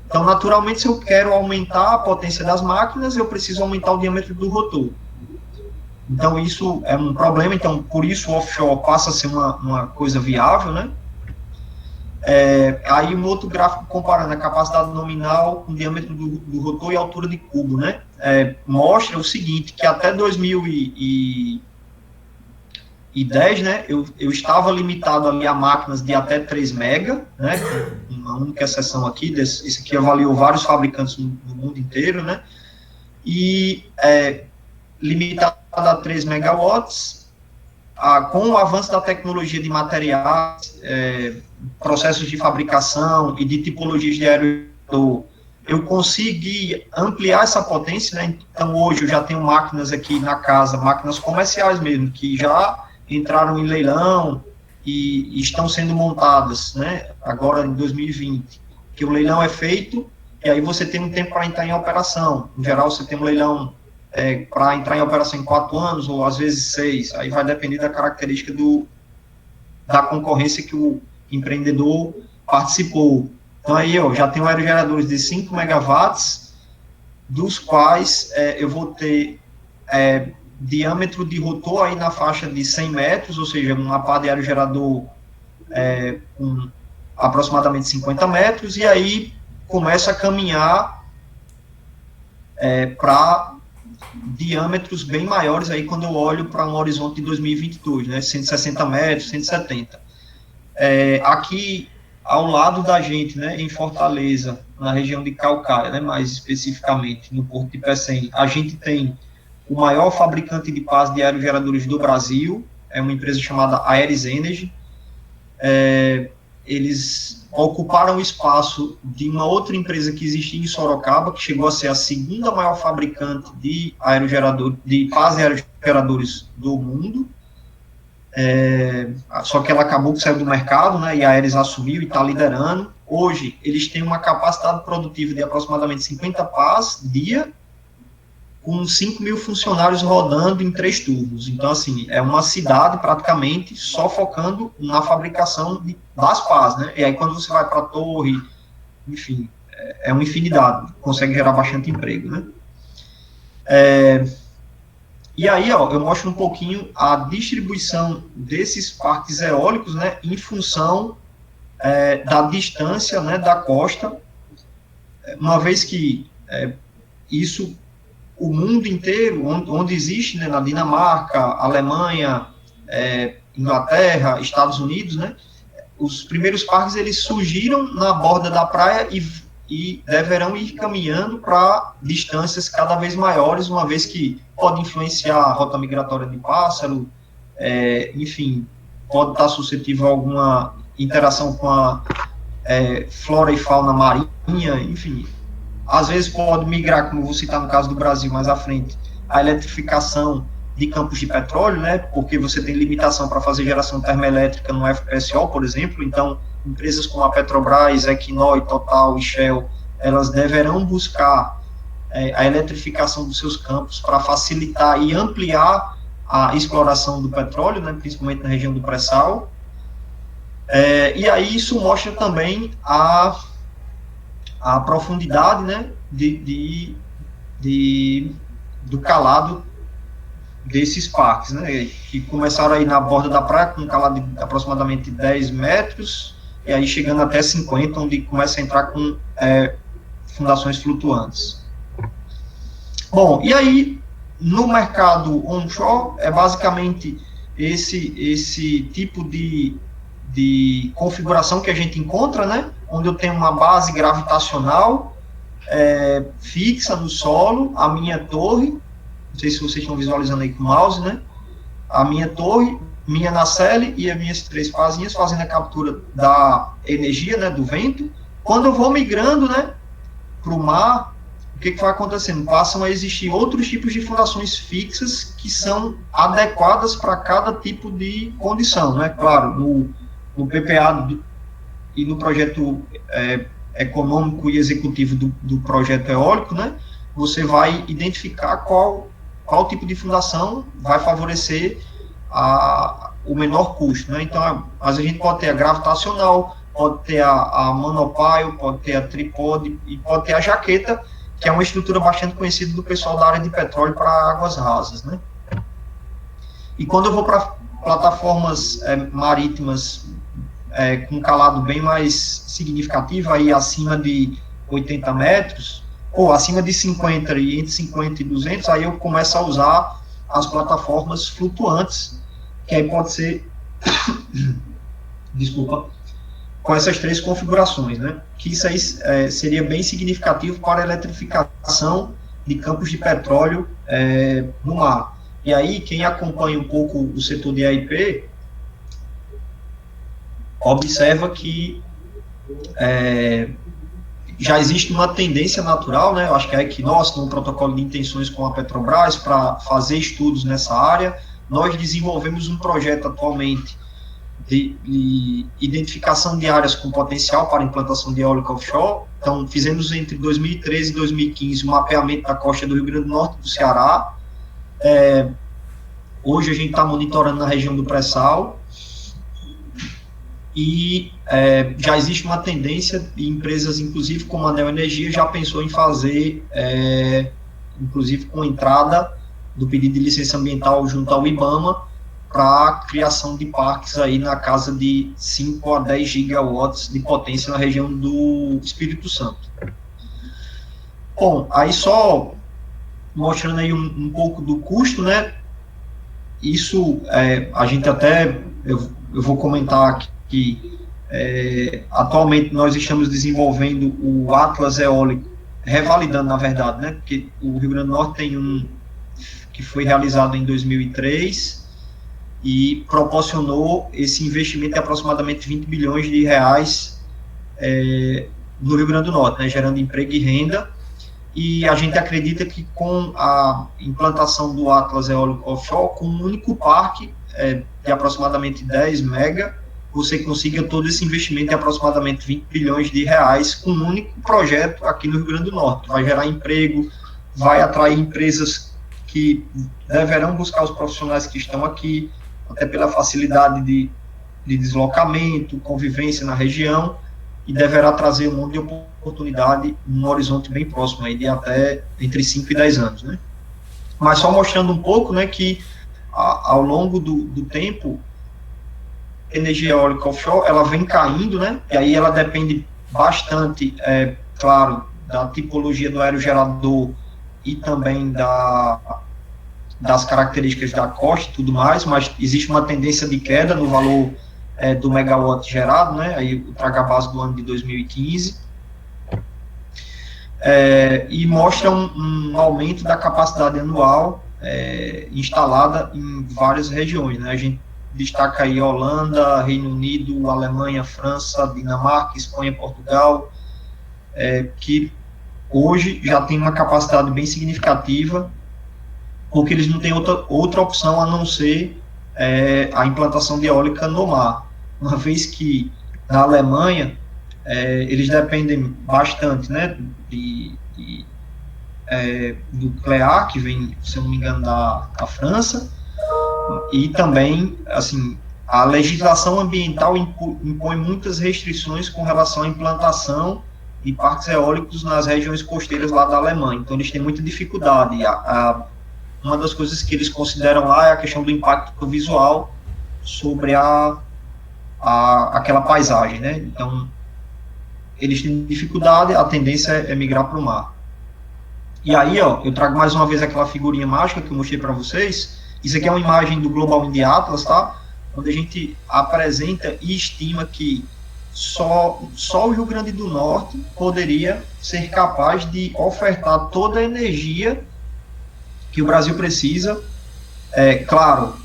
Então, naturalmente, se eu quero aumentar a potência das máquinas, eu preciso aumentar o diâmetro do rotor. Então, isso é um problema. Então, por isso o offshore passa a ser uma coisa viável, né? Aí um outro gráfico comparando a capacidade nominal com o diâmetro do rotor e a altura de cubo, né? Mostra o seguinte, que até 2010, né, eu estava limitado ali a máquinas de até 3 mega, né, uma única exceção aqui, esse aqui avaliou vários fabricantes no mundo inteiro, né, e limitado a 3 megawatts, com o avanço da tecnologia de materiais, processos de fabricação e de tipologias de aerogerador eu consegui ampliar essa potência, né? Então, hoje eu já tenho máquinas aqui na casa, máquinas comerciais mesmo, que já entraram em leilão e estão sendo montadas, né? Agora, em 2020, que o leilão é feito, e aí você tem um tempo para entrar em operação. Em geral, você tem um leilão para entrar em operação em 4 anos, ou às vezes 6, aí vai depender da característica da concorrência que o empreendedor participou. Então, aí, ó, já tenho aerogeradores de 5 megawatts, dos quais eu vou ter diâmetro de rotor aí na faixa de 100 metros, ou seja, uma pá de aerogerador com aproximadamente 50 metros, e aí começa a caminhar para diâmetros bem maiores aí quando eu olho para um horizonte de 2022, né, 160 metros, 170. Aqui ao lado da gente, né, em Fortaleza, na região de Calcaia, né, mais especificamente no Porto de Pecém, a gente tem o maior fabricante de pás de aerogeradores do Brasil, é uma empresa chamada Aeris Energy. Eles ocuparam o espaço de uma outra empresa que existia em Sorocaba, que chegou a ser a segunda maior fabricante de pás de aerogeradores do mundo. Só que ela acabou que saiu do mercado, né, e a Aeris assumiu e está liderando. Hoje, eles têm uma capacidade produtiva de aproximadamente 50 pás dia, com 5 mil funcionários rodando em 3 turnos. Então, assim, é uma cidade praticamente só focando na fabricação das pás, né? E aí, quando você vai para a torre, enfim, é uma infinidade, consegue gerar bastante emprego, né? E aí, ó, eu mostro um pouquinho a distribuição desses parques eólicos, né, em função da distância, né, da costa, uma vez que isso, o mundo inteiro, onde existe, né, na Dinamarca, Alemanha, Inglaterra, Estados Unidos, né, os primeiros parques, eles surgiram na borda da praia e deverão ir caminhando para distâncias cada vez maiores, uma vez que pode influenciar a rota migratória de pássaro, enfim, pode estar suscetível a alguma interação com a flora e fauna marinha, enfim, às vezes pode migrar, como vou citar no caso do Brasil mais à frente, a eletrificação de campos de petróleo, né, porque você tem limitação para fazer geração termoelétrica no FPSO, por exemplo, então empresas como a Petrobras, Equinor, Total e Shell, elas deverão buscar a eletrificação dos seus campos para facilitar e ampliar a exploração do petróleo, né, principalmente na região do pré-sal. E aí isso mostra também a profundidade, né, do calado desses parques, né, que começaram aí na borda da praia com um calado de aproximadamente 10 metros, e aí chegando até 50, onde começa a entrar com fundações flutuantes. Bom, e aí, no mercado onshore, é basicamente esse tipo de configuração que a gente encontra, né, onde eu tenho uma base gravitacional fixa no solo, a minha torre, não sei se vocês estão visualizando aí com o mouse, né, a minha torre, minha nacelle e as minhas 3 pazinhas fazendo a captura da energia, né, do vento. Quando eu vou migrando, né, para o mar, o que vai acontecendo? Passam a existir outros tipos de fundações fixas que são adequadas para cada tipo de condição, né? Claro, no PPA e no projeto econômico e executivo do projeto eólico, né, você vai identificar qual tipo de fundação vai favorecer o menor custo, né? Então, a gente pode ter a gravitacional, pode ter a monopile, pode ter a tripode e pode ter a jaqueta, que é uma estrutura bastante conhecida do pessoal da área de petróleo para águas rasas, né? E quando eu vou para plataformas marítimas com calado bem mais significativo, aí acima de 80 metros, ou acima de 50 e entre 50 e 200, aí eu começo a usar as plataformas flutuantes, que aí pode ser, desculpa, com essas 3 configurações, né? Que isso aí seria bem significativo para a eletrificação de campos de petróleo no mar. E aí, quem acompanha um pouco o setor de AIP, observa que já existe uma tendência natural, né? Eu acho que a Equinor tem um protocolo de intenções com a Petrobras para fazer estudos nessa área. Nós desenvolvemos um projeto atualmente de identificação de áreas com potencial para implantação de eólica offshore. Então, fizemos entre 2013 e 2015 um mapeamento da costa do Rio Grande do Norte e do Ceará. Hoje a gente está monitorando na região do pré-sal e já existe uma tendência, e empresas, inclusive como a Neo Energia, já pensou em fazer, inclusive com entrada do pedido de licença ambiental junto ao IBAMA, para a criação de parques aí na casa de 5 a 10 gigawatts de potência na região do Espírito Santo. Bom, aí só mostrando aí um pouco do custo, né? Isso, a gente até, eu vou comentar aqui que atualmente nós estamos desenvolvendo o Atlas Eólico, revalidando, na verdade, né? Porque o Rio Grande do Norte tem um que foi realizado em 2003 e proporcionou esse investimento de aproximadamente 20 bilhões de reais no Rio Grande do Norte, né? Gerando emprego e renda. E a gente acredita que com a implantação do Atlas Eólico Offshore, com um único parque de aproximadamente 10 mega, você consiga todo esse investimento de aproximadamente 20 bilhões de reais com um único projeto aqui no Rio Grande do Norte. Vai gerar emprego, vai atrair empresas que deverão buscar os profissionais que estão aqui, até pela facilidade de deslocamento, convivência na região, e deverá trazer um monte de oportunidade num horizonte bem próximo, aí de até entre 5 e 10 anos, né? Mas só mostrando um pouco, né, que ao longo do tempo, a energia eólica offshore, ela vem caindo, né, e aí ela depende bastante, claro, da tipologia do aerogerador e também das características da costa e tudo mais, mas existe uma tendência de queda no valor do megawatt gerado, né, aí o traga base do ano de 2015, e mostra um aumento da capacidade anual instalada em várias regiões, né, a gente destaca aí Holanda, Reino Unido, Alemanha, França, Dinamarca, Espanha, Portugal, que hoje já tem uma capacidade bem significativa, porque eles não têm outra opção a não ser a implantação de eólica no mar, uma vez que na Alemanha eles dependem bastante, né, do nuclear, que vem, se eu não me engano, da França, e também, assim, a legislação ambiental impõe muitas restrições com relação à implantação de parques eólicos nas regiões costeiras lá da Alemanha, então eles têm muita dificuldade. Uma das coisas que eles consideram lá é a questão do impacto visual sobre aquela paisagem, né? Então, eles têm dificuldade, a tendência é migrar para o mar. E aí, ó, eu trago mais uma vez aquela figurinha mágica que eu mostrei para vocês. Isso aqui é uma imagem do Global Wind Atlas, tá? Onde a gente apresenta e estima que só o Rio Grande do Norte poderia ser capaz de ofertar toda a energia que o Brasil precisa. Claro,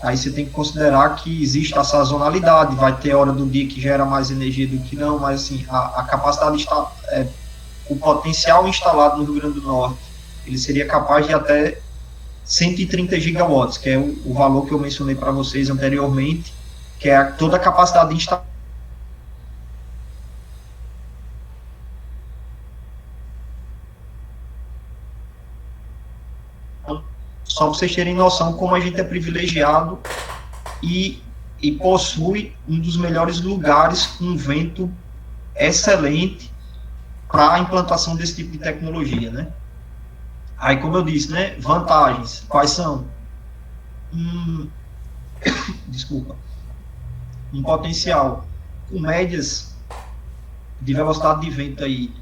aí você tem que considerar que existe a sazonalidade, vai ter hora do dia que gera mais energia do que não, mas assim, a capacidade está, o potencial instalado no Rio Grande do Norte, ele seria capaz de até 130 gigawatts, que é o valor que eu mencionei para vocês anteriormente, que é toda a capacidade instalada. Só para vocês terem noção como a gente é privilegiado e possui um dos melhores lugares com vento excelente para a implantação desse tipo de tecnologia, né? Aí, como eu disse, né, vantagens, quais são? Desculpa. Um potencial com médias de velocidade de vento aí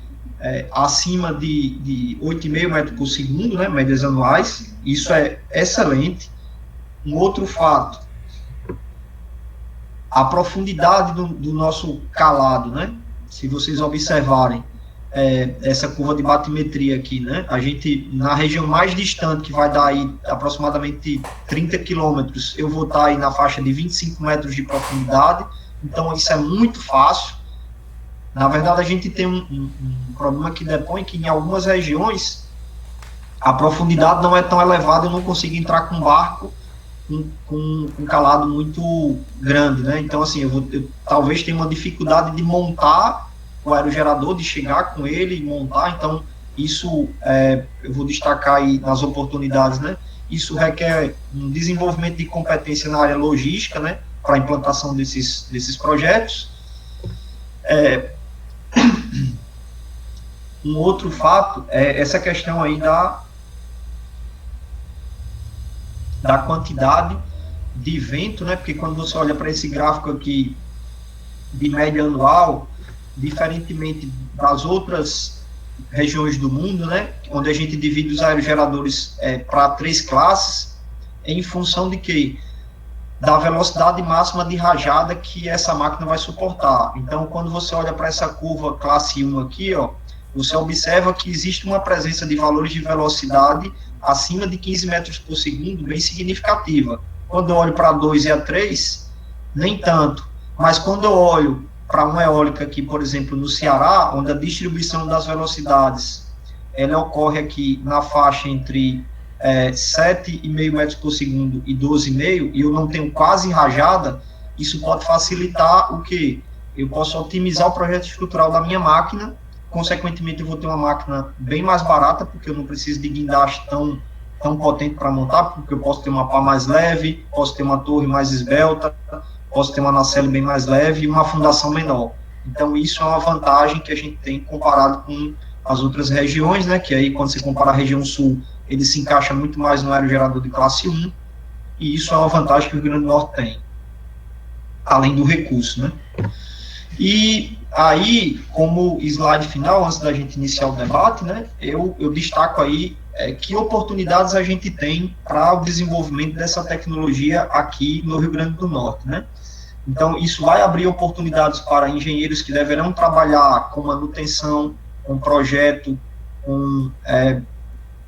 acima de 8,5 metros por segundo, né, médias anuais, isso é excelente. Um outro fato, a profundidade do nosso calado, né, se vocês observarem essa curva de batimetria aqui, né, a gente, na região mais distante, que vai dar aí aproximadamente 30 quilômetros, eu vou estar aí na faixa de 25 metros de profundidade, então isso é muito fácil. Na verdade, a gente tem um problema que depõe que em algumas regiões a profundidade não é tão elevada, eu não consigo entrar com barco com um calado muito grande, né? Então, assim, eu talvez tenha uma dificuldade de montar o aerogerador, de chegar com ele e montar, então isso eu vou destacar aí nas oportunidades, né? Isso requer um desenvolvimento de competência na área logística, né? Para a implantação desses projetos. Um outro fato é essa questão aí da quantidade de vento, né? Porque quando você olha para esse gráfico aqui de média anual, diferentemente das outras regiões do mundo, né? Onde a gente divide os aerogeradores para 3 classes, em função de quê? Da velocidade máxima de rajada que essa máquina vai suportar. Então, quando você olha para essa curva classe 1 aqui, ó, você observa que existe uma presença de valores de velocidade acima de 15 metros por segundo, bem significativa. Quando eu olho para 2 e a 3, nem tanto. Mas quando eu olho para uma eólica aqui, por exemplo, no Ceará, onde a distribuição das velocidades ela ocorre aqui na faixa entre 7,5 metros por segundo e 12,5, e eu não tenho quase rajada, isso pode facilitar o quê? Eu posso otimizar o projeto estrutural da minha máquina, consequentemente eu vou ter uma máquina bem mais barata, porque eu não preciso de guindaste tão potente para montar, porque eu posso ter uma pá mais leve, posso ter uma torre mais esbelta, posso ter uma nacelle bem mais leve e uma fundação menor. Então isso é uma vantagem que a gente tem comparado com as outras regiões, né, que aí quando você compara a região sul, ele se encaixa muito mais no aerogerador de classe 1, e isso é uma vantagem que o Rio Grande do Norte tem, além do recurso, né. E aí, como slide final, antes da gente iniciar o debate, né, eu destaco aí que oportunidades a gente tem para o desenvolvimento dessa tecnologia aqui no Rio Grande do Norte, né. Então, isso vai abrir oportunidades para engenheiros que deverão trabalhar com manutenção, com projeto, com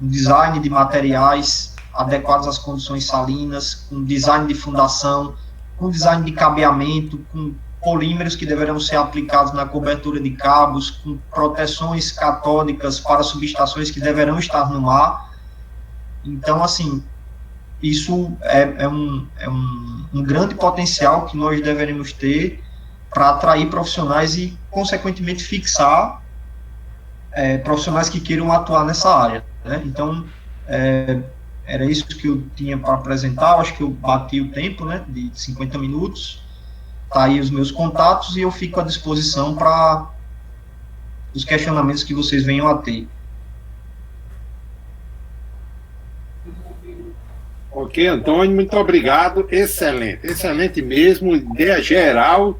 design de materiais adequados às condições salinas, com design de fundação, com design de cabeamento, com polímeros que deverão ser aplicados na cobertura de cabos, com proteções catódicas para subestações que deverão estar no mar. Então, assim, isso é um grande potencial que nós deveremos ter para atrair profissionais e, consequentemente, fixar profissionais que queiram atuar nessa área, né? Então, era isso que eu tinha para apresentar. Eu acho que eu bati o tempo, né, de 50 minutos. Tá aí os meus contatos e eu fico à disposição para os questionamentos que vocês venham a ter. Ok, Antônio, muito obrigado. Excelente, excelente mesmo. Ideia geral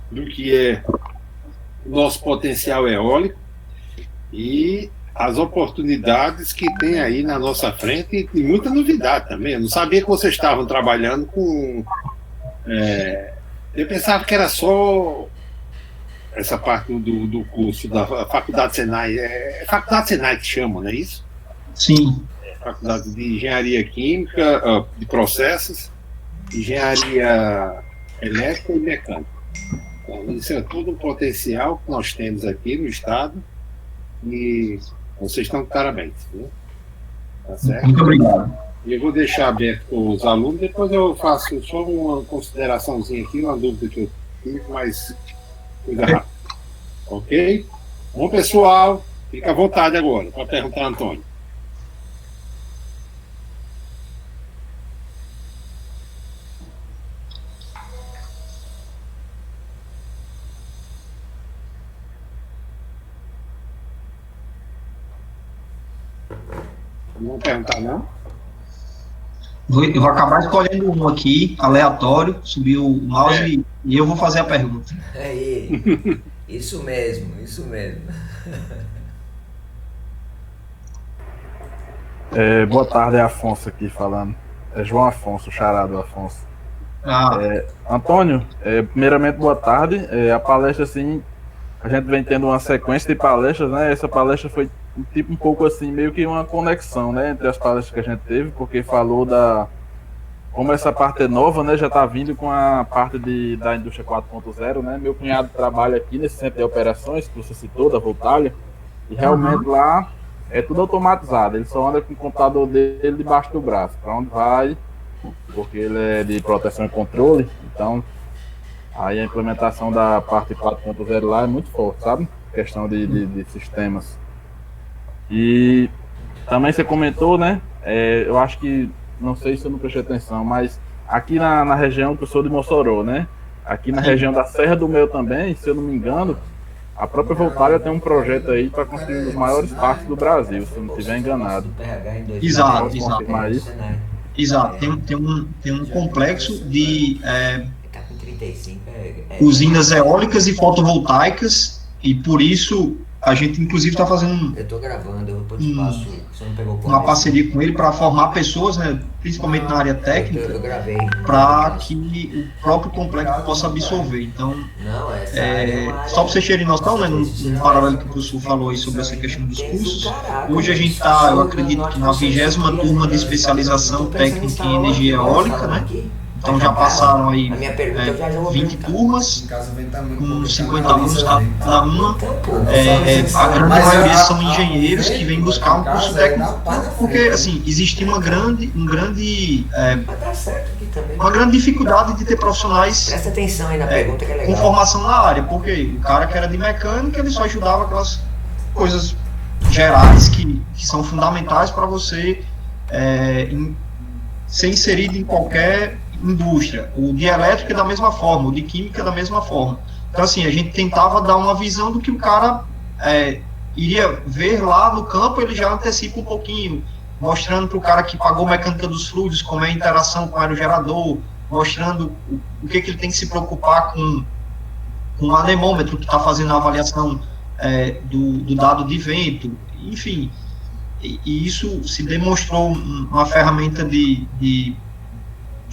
do que é o nosso potencial eólico e as oportunidades que tem aí na nossa frente, e muita novidade também. Eu não sabia que vocês estavam trabalhando com... eu pensava que era só essa parte do curso da Faculdade Senai. É Faculdade Senai que chamam, não é isso? Sim. Faculdade de Engenharia Química, de Processos, Engenharia Elétrica e Mecânica. Então, isso é todo um potencial que nós temos aqui no Estado e vocês estão de parabéns. Né? Tá certo? Muito obrigado. E eu vou deixar aberto para os alunos, depois eu faço só uma consideraçãozinha aqui, uma dúvida que eu tive, mas coisa rápida. Ok? Bom, pessoal, fica à vontade agora para perguntar, Antônio. Não vou perguntar, não? Eu vou acabar escolhendo um aqui, aleatório, subir o mouse e eu vou fazer a pergunta. Aí, isso mesmo, isso mesmo. Boa tarde, é Afonso aqui falando. É João Afonso, xará do Afonso. Antônio, primeiramente, boa tarde. A palestra, assim, a gente vem tendo uma sequência de palestras, né? Essa palestra foi um pouco assim, meio que uma conexão, né, entre as palestras que a gente teve, porque falou como essa parte é nova, né, já está vindo com a parte da indústria 4.0, né? Meu cunhado trabalha aqui nesse centro de operações que você citou, da Voltalha, e realmente lá é tudo automatizado. Ele só anda com o computador dele debaixo do braço, para onde vai, porque ele é de proteção e controle. Então, aí a implementação da parte 4.0 lá é muito forte, sabe? Questão de sistemas. E também você comentou, né? Eu acho que, não sei se eu não prestei atenção, mas aqui na região que eu sou de Mossoró, né? Aqui na região da Serra do Meu também, se eu não me engano, a própria Voltalha tem um projeto aí para construir um dos maiores parques do Brasil, se eu não estiver enganado. Exato, Posso confirmar isso? exato. Tem um complexo de usinas eólicas e fotovoltaicas, e por isso a gente inclusive está fazendo Eu tô gravando, eu depois te passo. Você não pegou o uma começo? parceria com ele para formar pessoas, né, principalmente na área técnica, Eu gravei. para que o próprio complexo possa absorver. Então, Não, essa área é uma área- só para vocês terem noção, né, no paralelo que o professor falou aí sobre essa questão dos cursos, hoje a gente está, eu acredito que na 20ª turma de especialização técnica em energia eólica, né? Então já passaram aí 20 turmas, com 50 alunos cada uma. A grande maioria são engenheiros que vêm buscar um curso técnico, porque assim, existe uma grande dificuldade de ter profissionais Presta atenção aí na pergunta que é com legal. formação na área, porque o cara que era de mecânica, ele só ajudava aquelas coisas gerais que são fundamentais para você ser inserido em qualquer indústria. O de elétrica é da mesma forma, o de química é da mesma forma. Então, assim, a gente tentava dar uma visão do que o cara iria ver lá no campo, ele já antecipa um pouquinho, mostrando para o cara que pagou mecânica dos fluidos, como é a interação com o aerogerador, mostrando o que ele tem que se preocupar com o anemômetro, que está fazendo a avaliação do dado de vento, enfim. E isso se demonstrou uma ferramenta de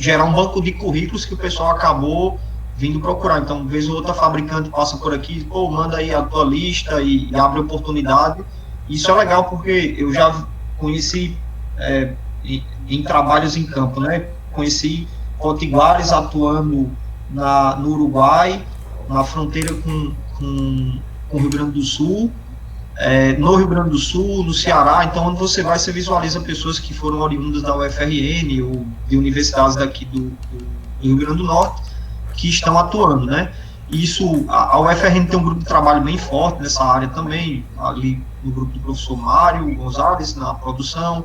gerar um banco de currículos que o pessoal acabou vindo procurar. Então, vez ou outra fabricante passa por aqui, pô, manda aí a tua lista e abre oportunidade. Isso é legal porque eu já conheci em trabalhos em campo, né? Conheci potiguares atuando no Uruguai, na fronteira com o Rio Grande do Sul, no Rio Grande do Sul, no Ceará. Então, onde você vai, você visualiza pessoas que foram oriundas da UFRN ou de universidades daqui do Rio Grande do Norte, que estão atuando, né? Isso, a UFRN tem um grupo de trabalho bem forte nessa área também, ali no grupo do professor Mário Gonzalez, na produção.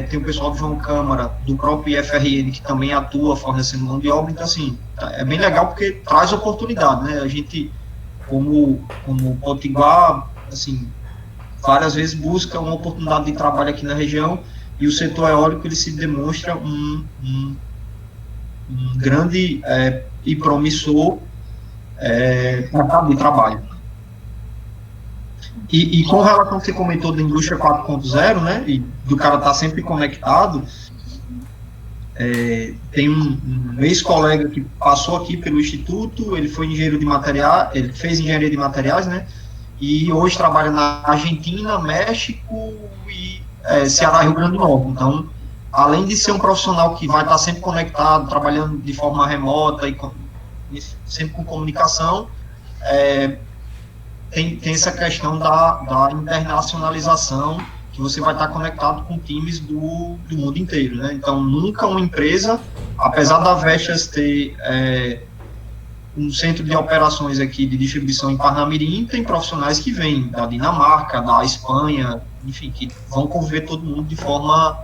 Tem o pessoal do João Câmara, do próprio IFRN, que também atua fornecendo mão de obra. Então, assim, é bem legal porque traz oportunidade, né? A gente, como Potiguar, assim, várias vezes busca uma oportunidade de trabalho aqui na região, e o setor eólico ele se demonstra um grande e promissor mercado de trabalho. E com relação ao que você comentou da indústria 4.0, né, e do cara estar sempre conectado, tem um ex-colega que passou aqui pelo Instituto, ele foi engenheiro de materiais, ele fez engenharia de materiais, né, e hoje trabalha na Argentina, México e Ceará e Rio Grande do Norte. Então, além de ser um profissional que vai estar sempre conectado, trabalhando de forma remota e sempre com comunicação, tem essa questão da internacionalização, que você vai estar conectado com times do mundo inteiro, né? Então, nunca uma empresa, apesar da Vestas ter um centro de operações aqui de distribuição em Parnamirim, tem profissionais que vêm da Dinamarca, da Espanha, enfim, que vão conviver todo mundo de forma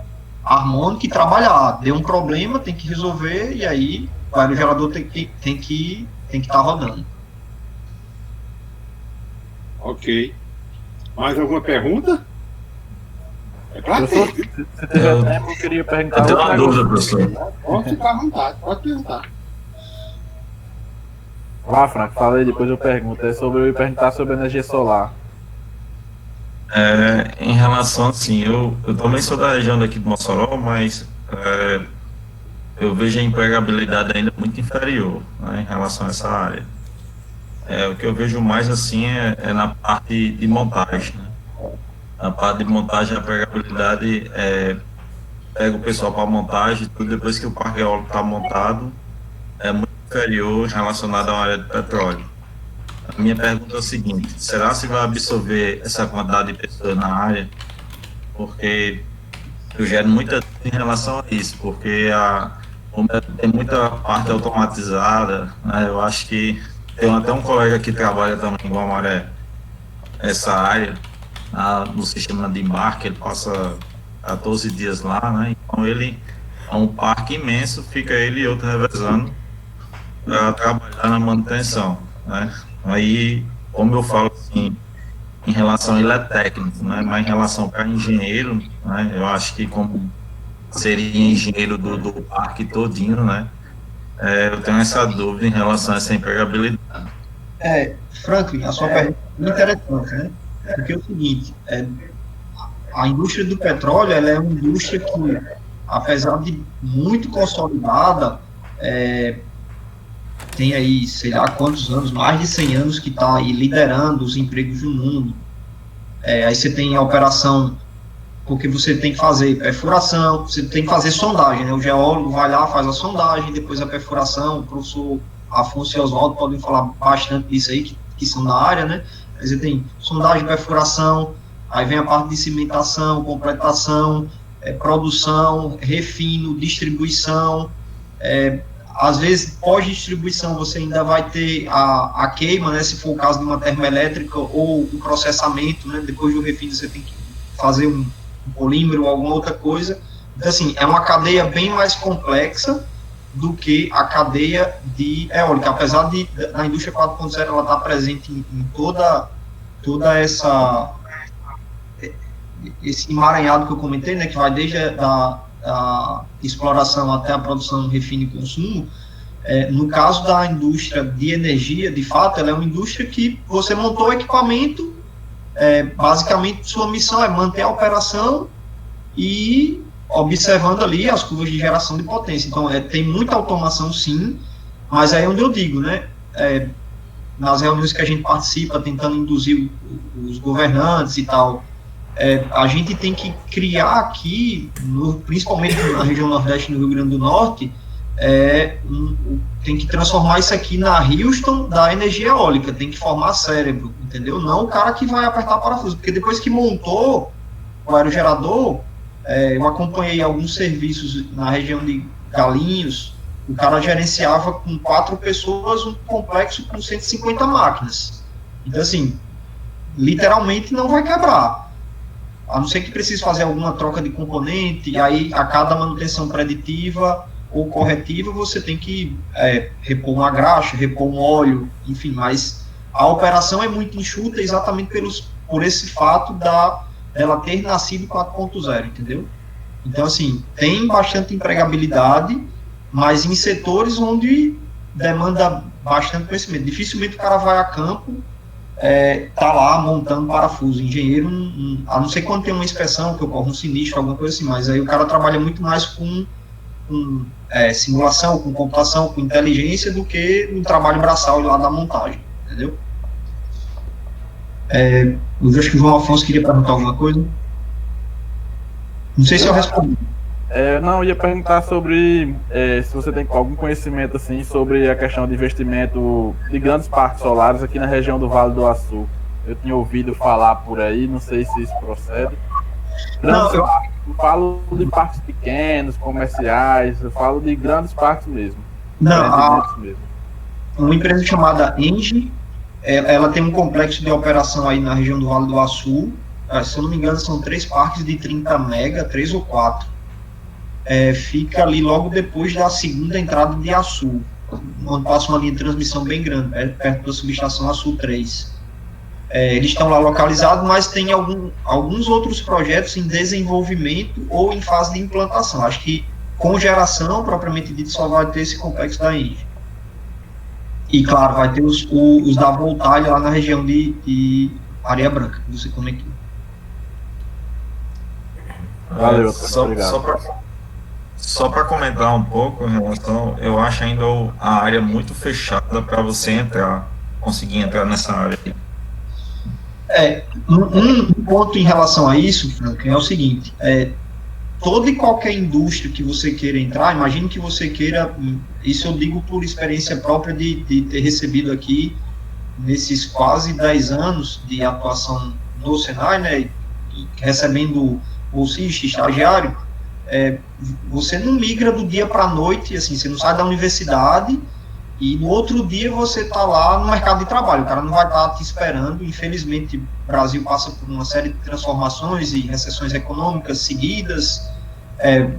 harmônica e trabalhar. Deu um problema, tem que resolver, e aí o aerogerador tem que estar rodando. Ok. Mais alguma pergunta? Professor, se tiver tempo, eu queria perguntar. Eu tenho uma dúvida, professor. Pode ficar à vontade, pode perguntar. Vá, Frank, fala aí, depois eu pergunto. Eu ia perguntar sobre energia solar. Em relação, assim, eu também sou da região daqui de Mossoró, mas eu vejo a empregabilidade ainda muito inferior, né, em relação a essa área. O que eu vejo mais, assim, é na parte de montagem, né? Na parte de montagem, a empregabilidade pega o pessoal para montagem, tudo depois que o parque eólico está montado, é muito inferior relacionado à área de petróleo. A minha pergunta é o seguinte: será que vai absorver essa quantidade de pessoas na área? Porque eu gero muita dúvida em relação a isso, porque como tem muita parte automatizada, né, eu acho que tem até um colega que trabalha também igual a Maré, essa área, no sistema de embarque, ele passa 14 dias lá, né, então ele é um parque imenso, fica ele e outro revezando para trabalhar na manutenção, né. Aí, como eu falo assim, em relação a ele é técnico, né, mas em relação para engenheiro, né, eu acho que como seria engenheiro do parque todinho, né, eu tenho essa dúvida em relação a essa empregabilidade. Franklin, a sua pergunta é muito interessante, né, porque é o seguinte, a indústria do petróleo, ela é uma indústria que, apesar de muito consolidada, tem aí, sei lá quantos anos, mais de 100 anos que está aí liderando os empregos do mundo. Aí você tem a operação, porque você tem que fazer perfuração, você tem que fazer sondagem, né? O geólogo vai lá, faz a sondagem, depois a perfuração, o professor Afonso e Oswaldo podem falar bastante disso aí, que são da área, né? Aí você tem sondagem, perfuração, aí vem a parte de cimentação, completação, produção, refino, distribuição, às vezes, pós-distribuição, você ainda vai ter a queima, né, se for o caso de uma termoelétrica, ou o processamento, né, depois do refino você tem que fazer um polímero ou alguma outra coisa. Então, assim, é uma cadeia bem mais complexa do que a cadeia de eólica, apesar da indústria 4.0 ela estar presente em toda esse emaranhado que eu comentei, né, que vai desde a exploração até a produção, refino e consumo. No caso da indústria de energia, de fato, ela é uma indústria que você montou o equipamento, basicamente sua missão é manter a operação e observando ali as curvas de geração de potência. Então, tem muita automação, sim, mas aí é onde eu digo, né, nas reuniões que a gente participa, tentando induzir os governantes e tal, a gente tem que criar aqui, principalmente na região Nordeste e no Rio Grande do Norte, tem que transformar isso aqui na Houston da energia eólica, tem que formar cérebro, entendeu? Não o cara que vai apertar parafuso, porque depois que montou o aerogerador, eu acompanhei alguns serviços na região de Galinhos, o cara gerenciava com 4 pessoas um complexo com 150 máquinas. Então, assim, literalmente não vai quebrar. A não ser que precise fazer alguma troca de componente, e aí a cada manutenção preditiva ou corretiva você tem que repor uma graxa, repor um óleo, enfim, mas a operação é muito enxuta exatamente por esse fato dela ter nascido 4.0, entendeu? Então, assim, tem bastante empregabilidade, mas em setores onde demanda bastante conhecimento. Dificilmente o cara vai a campo, tá lá montando parafuso. Engenheiro, a não ser quando tem uma inspeção, que ocorre um sinistro, alguma coisa assim, mas aí o cara trabalha muito mais com simulação, com computação, com inteligência, do que no trabalho braçal lá da montagem, entendeu? Eu acho que o João Afonso queria perguntar alguma coisa. Não sei se eu respondi. Não, eu ia perguntar sobre se você tem algum conhecimento assim sobre a questão de investimento de grandes parques solares aqui na região do Vale do Açu. Eu tinha ouvido falar por aí, não sei se isso procede. Eu falo de parques pequenos, comerciais, eu falo de grandes parques mesmo. Uma empresa chamada Engie, ela tem um complexo de operação aí na região do Vale do Açu. Se eu não me engano, são 3 parques de 30 mega, 3 ou 4. Fica ali logo depois da segunda entrada de Açu, onde passa uma linha de transmissão bem grande, perto da subestação Açu 3. Eles estão lá localizados, mas tem alguns outros projetos em desenvolvimento ou em fase de implantação. Acho que com geração, propriamente dito, só vai ter esse complexo da Engie. E, claro, vai ter os da Voltalha lá na região de Areia Branca, que você comentou. Valeu, Só para comentar um pouco em relação, eu acho ainda a área muito fechada para você conseguir entrar nessa área. Um ponto em relação a isso, Frank, é o seguinte, toda e qualquer indústria que você queira entrar, imagine que você queira, isso eu digo por experiência própria de ter recebido aqui, nesses quase 10 anos de atuação no Senai, né, e recebendo bolsista, estagiário, você não migra do dia para a noite, assim, você não sai da universidade e no outro dia você está lá no mercado de trabalho, o cara não vai estar te esperando. Infelizmente o Brasil passa por uma série de transformações e recessões econômicas seguidas,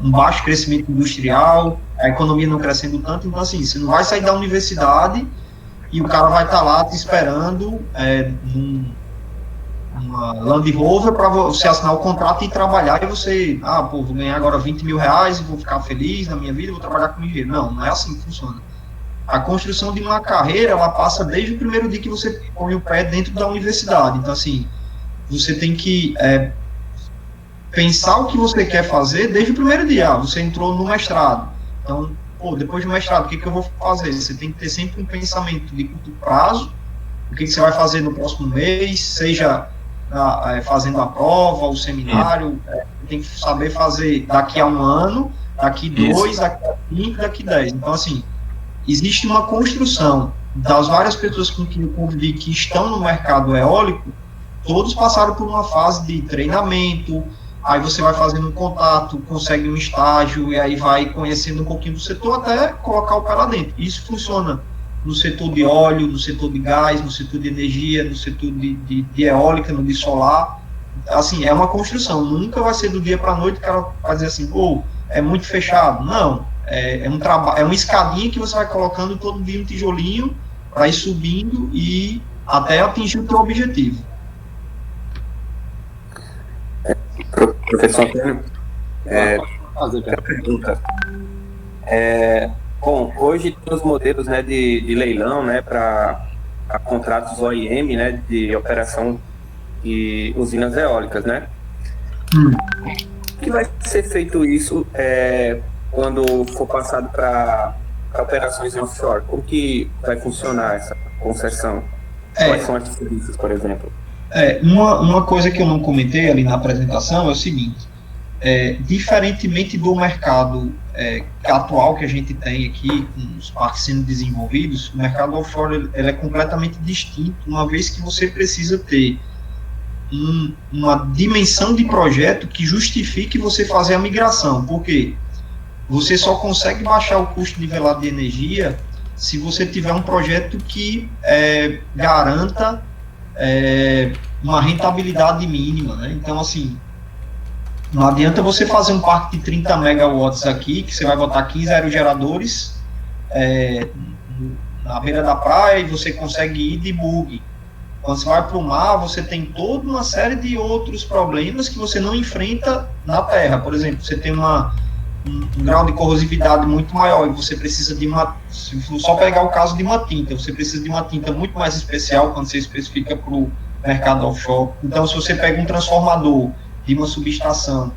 um baixo crescimento industrial, a economia não crescendo tanto, então assim, você não vai sair da universidade e o cara vai estar lá te esperando numa Land Rover para você assinar o contrato e trabalhar, e você, vou ganhar agora 20 mil reais e vou ficar feliz na minha vida, vou trabalhar com dinheiro. Não é assim que funciona. A construção de uma carreira, ela passa desde o primeiro dia que você põe o pé dentro da universidade. Então, assim, você tem que pensar o que você quer fazer desde o primeiro dia. Você entrou no mestrado. Então, depois do mestrado, o que eu vou fazer? Você tem que ter sempre um pensamento de curto prazo, o que você vai fazer no próximo mês, seja fazendo a prova, o seminário, tem que saber fazer daqui a 1 ano, daqui 2, daqui a 5, daqui a 10. Então, assim, existe uma construção das várias pessoas com quem eu convivi que estão no mercado eólico, todos passaram por uma fase de treinamento, aí você vai fazendo um contato, consegue um estágio, e aí vai conhecendo um pouquinho do setor até colocar o pé lá dentro. Isso funciona no setor de óleo, no setor de gás, no setor de energia, no setor de eólica, no de solar. Assim, é uma construção, nunca vai ser do dia para a noite o cara vai dizer assim, é muito fechado. Não, é um trabalho, é uma escadinha que você vai colocando todo dia um tijolinho para ir subindo e até atingir o teu objetivo. Professor Antônio, pergunta. Bom, hoje tem os modelos, né, de leilão, né, para contratos OIM, né, de operação de usinas eólicas, né? Que vai ser feito isso quando for passado para operações offshore? Como que vai funcionar essa concessão? Quais são as serviços, por exemplo? Uma coisa que eu não comentei ali na apresentação é o seguinte: diferentemente do mercado atual que a gente tem aqui, com os parques sendo desenvolvidos, o mercado offshore ele é completamente distinto, uma vez que você precisa ter uma dimensão de projeto que justifique você fazer a migração, porque você só consegue baixar o custo nivelado de energia se você tiver um projeto que garanta uma rentabilidade mínima, né? Então, assim, não adianta você fazer um parque de 30 megawatts aqui, que você vai botar 15 aerogeradores na beira da praia e você consegue ir de bug. Quando você vai para o mar, você tem toda uma série de outros problemas que você não enfrenta na terra. Por exemplo, você tem um grau de corrosividade muito maior e você precisa de se for só pegar o caso de uma tinta, você precisa de uma tinta muito mais especial quando você especifica para o mercado offshore. Então, se você pega um transformador de uma subestação,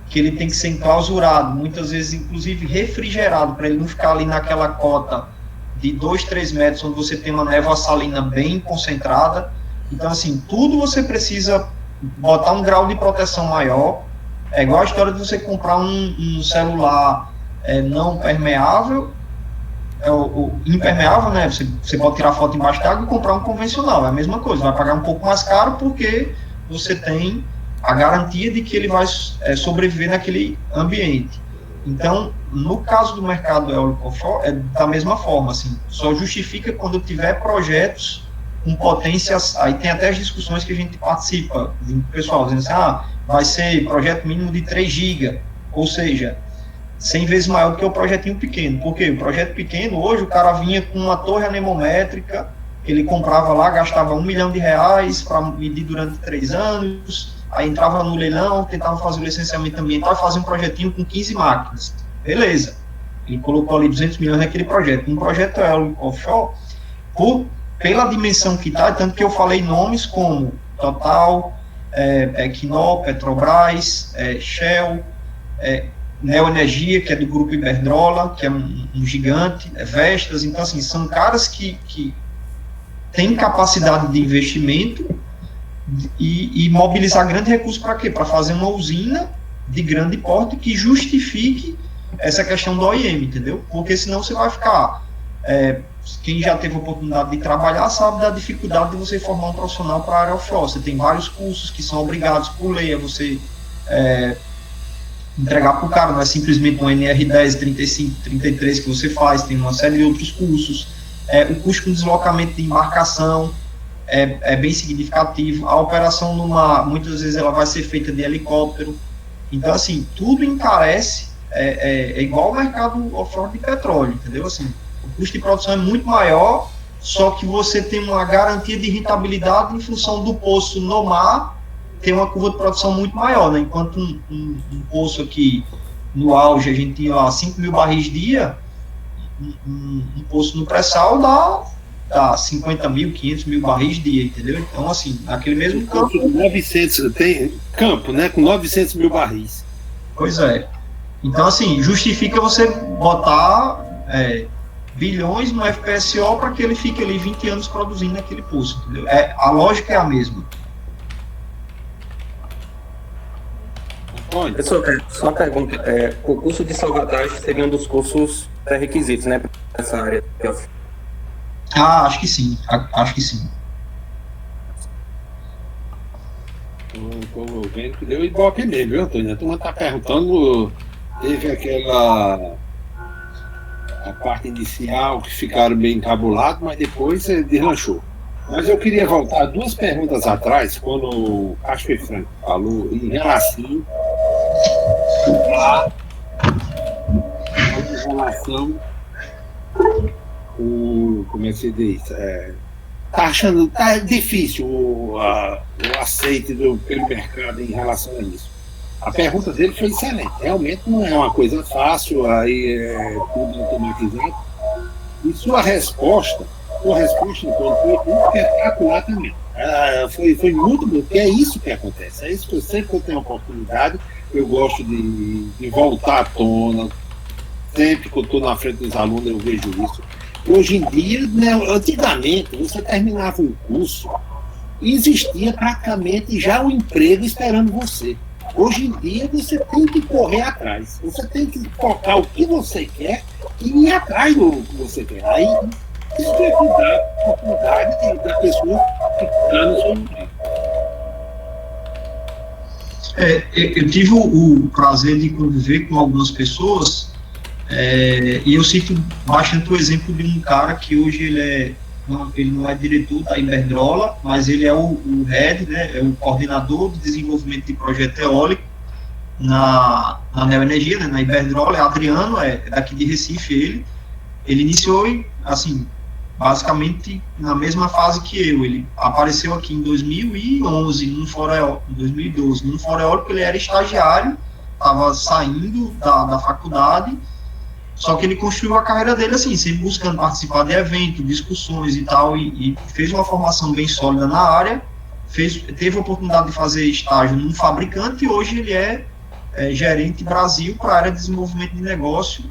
que ele tem que ser enclausurado, muitas vezes inclusive refrigerado, para ele não ficar ali naquela cota de 2, 3 metros, onde você tem uma névoa salina bem concentrada. Então, assim, tudo você precisa botar um grau de proteção maior. É igual a história de você comprar um celular não permeável, impermeável, né? Você pode tirar foto embaixo d'água e comprar um convencional, é a mesma coisa, vai pagar um pouco mais caro porque você tem a garantia de que ele vai sobreviver naquele ambiente. Então, no caso do mercado eólico offshore, é da mesma forma, assim, só justifica quando tiver projetos com potências. Aí tem até as discussões que a gente participa, do pessoal dizendo assim, vai ser projeto mínimo de 3 GB, ou seja, 100 vezes maior do que o projetinho pequeno. Porque o projeto pequeno, hoje, o cara vinha com uma torre anemométrica, ele comprava lá, gastava R$1 milhão para medir durante 3 anos, aí entrava no leilão, tentava fazer o licenciamento ambiental, fazia um projetinho com 15 máquinas. Beleza. Ele colocou ali 200 milhões naquele projeto. Um projeto eólico offshore, pela dimensão que está, tanto que eu falei nomes como Total, Equinor, Petrobras, Shell, Neoenergia, que é do grupo Iberdrola, que é um gigante, Vestas. Então, assim, são caras que têm capacidade de investimento e mobilizar grande recurso para quê? Para fazer uma usina de grande porte que justifique essa questão do OIM, entendeu? Porque senão você vai ficar... quem já teve a oportunidade de trabalhar sabe da dificuldade de você formar um profissional para a área offshore. Você tem vários cursos que são obrigados por lei a você entregar para o cara, não é simplesmente um NR10, 35, 33 que você faz, tem uma série de outros cursos. O custo com deslocamento de embarcação é bem significativo. A operação muitas vezes ela vai ser feita de helicóptero. Então, assim, tudo encarece, é igual ao mercado offshore de petróleo, entendeu? Assim, o custo de produção é muito maior, só que você tem uma garantia de rentabilidade em função do poço no mar, tem uma curva de produção muito maior, né? Enquanto um poço aqui, no auge, a gente tinha lá 5 mil barris dia, um poço no pré-sal dá 50 mil, 500 mil barris dia, entendeu? Então, assim, naquele mesmo campo... 900, tem campo, né? Com 900 mil barris. Pois é. Então, assim, justifica você botar bilhões no FPSO para que ele fique ali 20 anos produzindo aquele poço, entendeu? A lógica é a mesma. Pessoal, só uma pergunta. O curso de salvadagem seria um dos cursos pré-requisitos, né? Para essa área. Acho que sim. Acho que sim. Como vendo que deu ibope mesmo, viu, Antônio? A turma está perguntando, teve a parte inicial que ficaram bem encabulados, mas depois deslanchou. Mas eu queria voltar 2 perguntas atrás, quando o Casper Franco falou em relação como é que se diz? Tá difícil o aceite pelo mercado em relação a isso. A pergunta dele foi excelente. Realmente não é uma coisa fácil, aí é tudo automatizado. E sua resposta então, foi espetacular também. Foi muito bom, porque é isso que acontece. É isso que sempre que eu tenho oportunidade, eu gosto de voltar à tona. Sempre que eu estou na frente dos alunos, eu vejo isso. Hoje em dia, né, antigamente, você terminava um curso e existia praticamente já o emprego esperando você. Hoje em dia, você tem que correr atrás. Você tem que focar o que você quer e ir atrás do que você quer. Aí, isso é a oportunidade da pessoa que está no seu emprego. Eu tive o prazer de conviver com algumas pessoas e eu cito bastante o exemplo de um cara que hoje ele não é diretor da Iberdrola, mas ele é o head, né, é o coordenador de desenvolvimento de projeto eólico na Neoenergia, né, na Iberdrola. É Adriano, é daqui de Recife. Ele iniciou, assim, basicamente na mesma fase que eu. Ele apareceu aqui em 2011, num fórum eólico, em 2012, num fórum eólico. Ele era estagiário, estava saindo da faculdade, só que ele construiu a carreira dele assim, sempre buscando participar de eventos, discussões e tal, e fez uma formação bem sólida na área, teve a oportunidade de fazer estágio num fabricante, e hoje ele é gerente Brasil para a área de desenvolvimento de negócio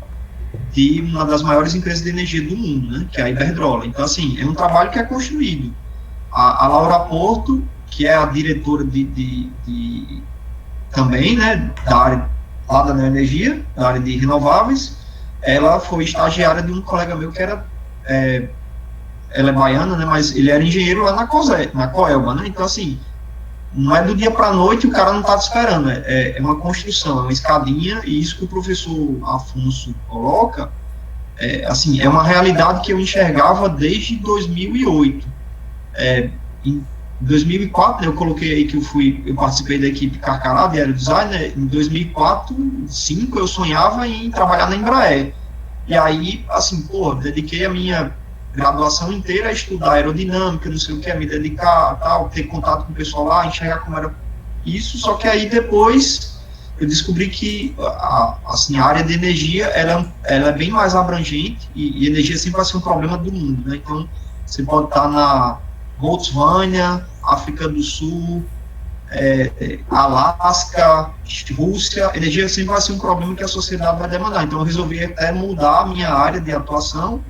de uma das maiores empresas de energia do mundo, né, que é a Iberdrola. Então, assim, é um trabalho que é construído. A Laura Porto, que é a diretora também, né, da área lá da Neoenergia, da área de renováveis, ela foi estagiária de um colega meu que era, ela é baiana, né, mas ele era engenheiro lá na Coelba, né, então, assim, não é do dia para a noite, o cara não está te esperando, é uma construção, é uma escadinha, e isso que o professor Afonso coloca, assim, é uma realidade que eu enxergava desde 2008. Em 2004, eu coloquei aí que eu participei da equipe Carcará, de Aerodesign, né? Em 2004, 2005, eu sonhava em trabalhar na Embraer. E aí, assim, dediquei a minha graduação inteira a estudar aerodinâmica, não sei o que, a me dedicar, tal, ter contato com o pessoal lá, enxergar como era isso. Só que aí depois eu descobri que assim, a área de energia ela é bem mais abrangente, e energia sempre vai ser um problema do mundo, né? Então, você pode estar na Botswana, África do Sul, Alasca, Rússia, energia sempre vai ser um problema que a sociedade vai demandar. Então eu resolvi até mudar a minha área de atuação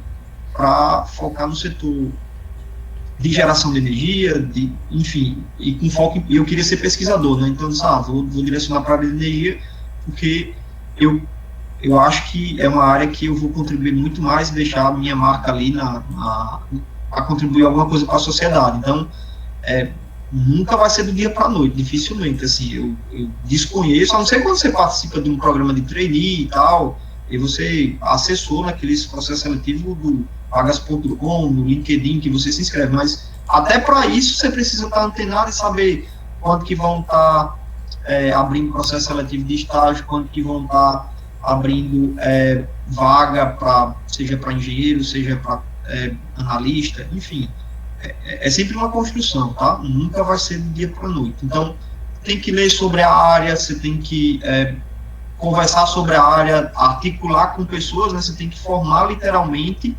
para focar no setor de geração de energia, enfim, e com foco eu queria ser pesquisador, né? Então eu disse, vou direcionar para a área de energia, porque eu acho que é uma área que eu vou contribuir muito mais e deixar a minha marca ali a contribuir alguma coisa para a sociedade. Então, nunca vai ser do dia para a noite, dificilmente, assim, eu desconheço, a não ser quando você participa de um programa de trainee e tal, e você acessou naqueles processos seletivos do vagas.com, no LinkedIn, que você se inscreve, mas até para isso você precisa estar antenado e saber quando que vão estar abrindo processo seletivo de estágio, quando que vão estar abrindo vaga, seja para engenheiro, seja para analista, enfim, é sempre uma construção, tá? Nunca vai ser do dia para a noite. Então, tem que ler sobre a área, você tem que conversar sobre a área, articular com pessoas, né? Você tem que formar literalmente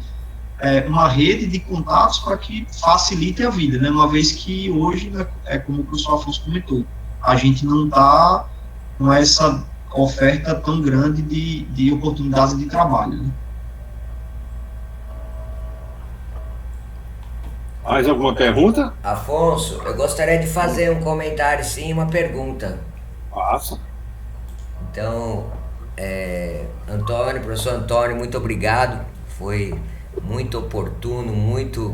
uma rede de contatos para que facilite a vida, né? Uma vez que hoje, né, como o professor Afonso comentou, a gente não está com essa oferta tão grande de oportunidades de trabalho, né? Mais alguma pergunta? Afonso, eu gostaria de fazer um comentário, sim, uma pergunta. Faça. Então, Antônio, professor Antônio, muito obrigado. Foi muito oportuno, muito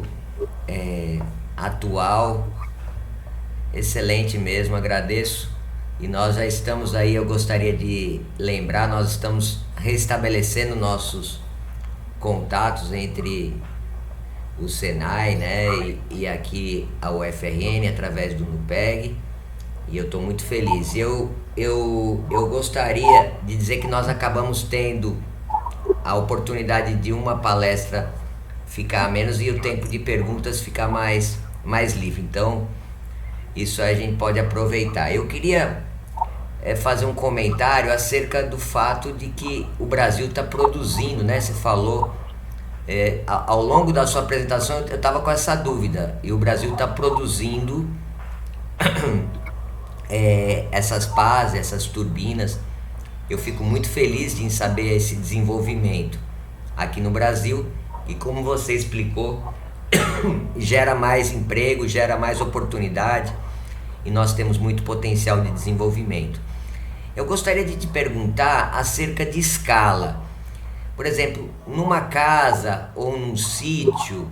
atual. Excelente mesmo, agradeço. E nós já estamos aí, eu gostaria de lembrar, nós estamos restabelecendo nossos contatos entre o Senai, né, e aqui a UFRN através do NUPEG, e eu estou muito feliz. Eu gostaria de dizer que nós acabamos tendo a oportunidade de uma palestra ficar menos e o tempo de perguntas ficar mais livre, então isso a gente pode aproveitar. Eu queria fazer um comentário acerca do fato de que o Brasil está produzindo, né, você falou ao longo da sua apresentação, eu estava com essa dúvida, e o Brasil está produzindo essas pás, essas turbinas. Eu fico muito feliz em saber esse desenvolvimento aqui no Brasil, e como você explicou, gera mais emprego, gera mais oportunidade, e nós temos muito potencial de desenvolvimento. Eu gostaria de te perguntar acerca de escala. Por exemplo, numa casa ou num sítio,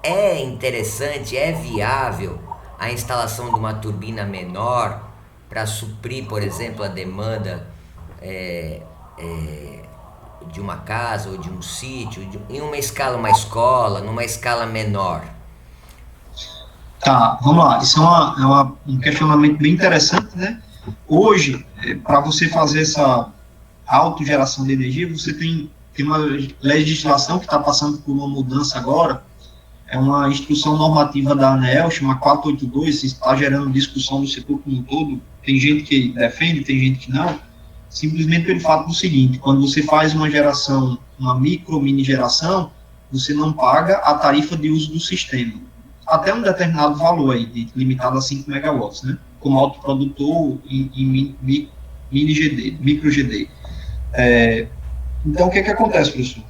é interessante, é viável a instalação de uma turbina menor para suprir, por exemplo, a demanda de uma casa ou de um sítio, em uma escala, uma escola, numa escala menor? Tá, vamos lá. Isso é um questionamento bem interessante, né? Hoje, para você fazer essa autogeração de energia, você tem uma legislação que está passando por uma mudança agora, é uma instrução normativa da ANEEL, chama 482, está gerando discussão no setor como um todo, tem gente que defende, tem gente que não, simplesmente pelo fato do seguinte: quando você faz uma geração, uma mini geração, você não paga a tarifa de uso do sistema, até um determinado valor aí, limitado a 5 megawatts, né, como autoprodutor em mini GD, micro GD. Então, o que acontece, professor?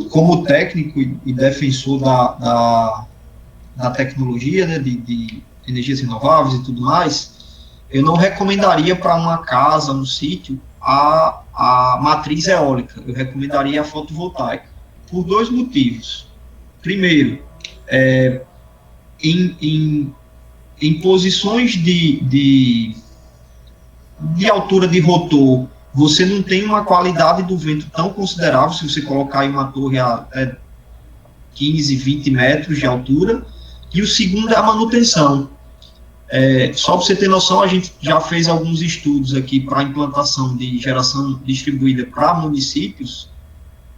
Como técnico e defensor da tecnologia, né, de energias renováveis e tudo mais, eu não recomendaria para uma casa, um sítio, a matriz eólica. Eu recomendaria a fotovoltaica, por dois motivos. Primeiro, em posições de altura de rotor, você não tem uma qualidade do vento tão considerável se você colocar em uma torre a 15, 20 metros de altura. E o segundo é a manutenção. Só para você ter noção, a gente já fez alguns estudos aqui para implantação de geração distribuída para municípios,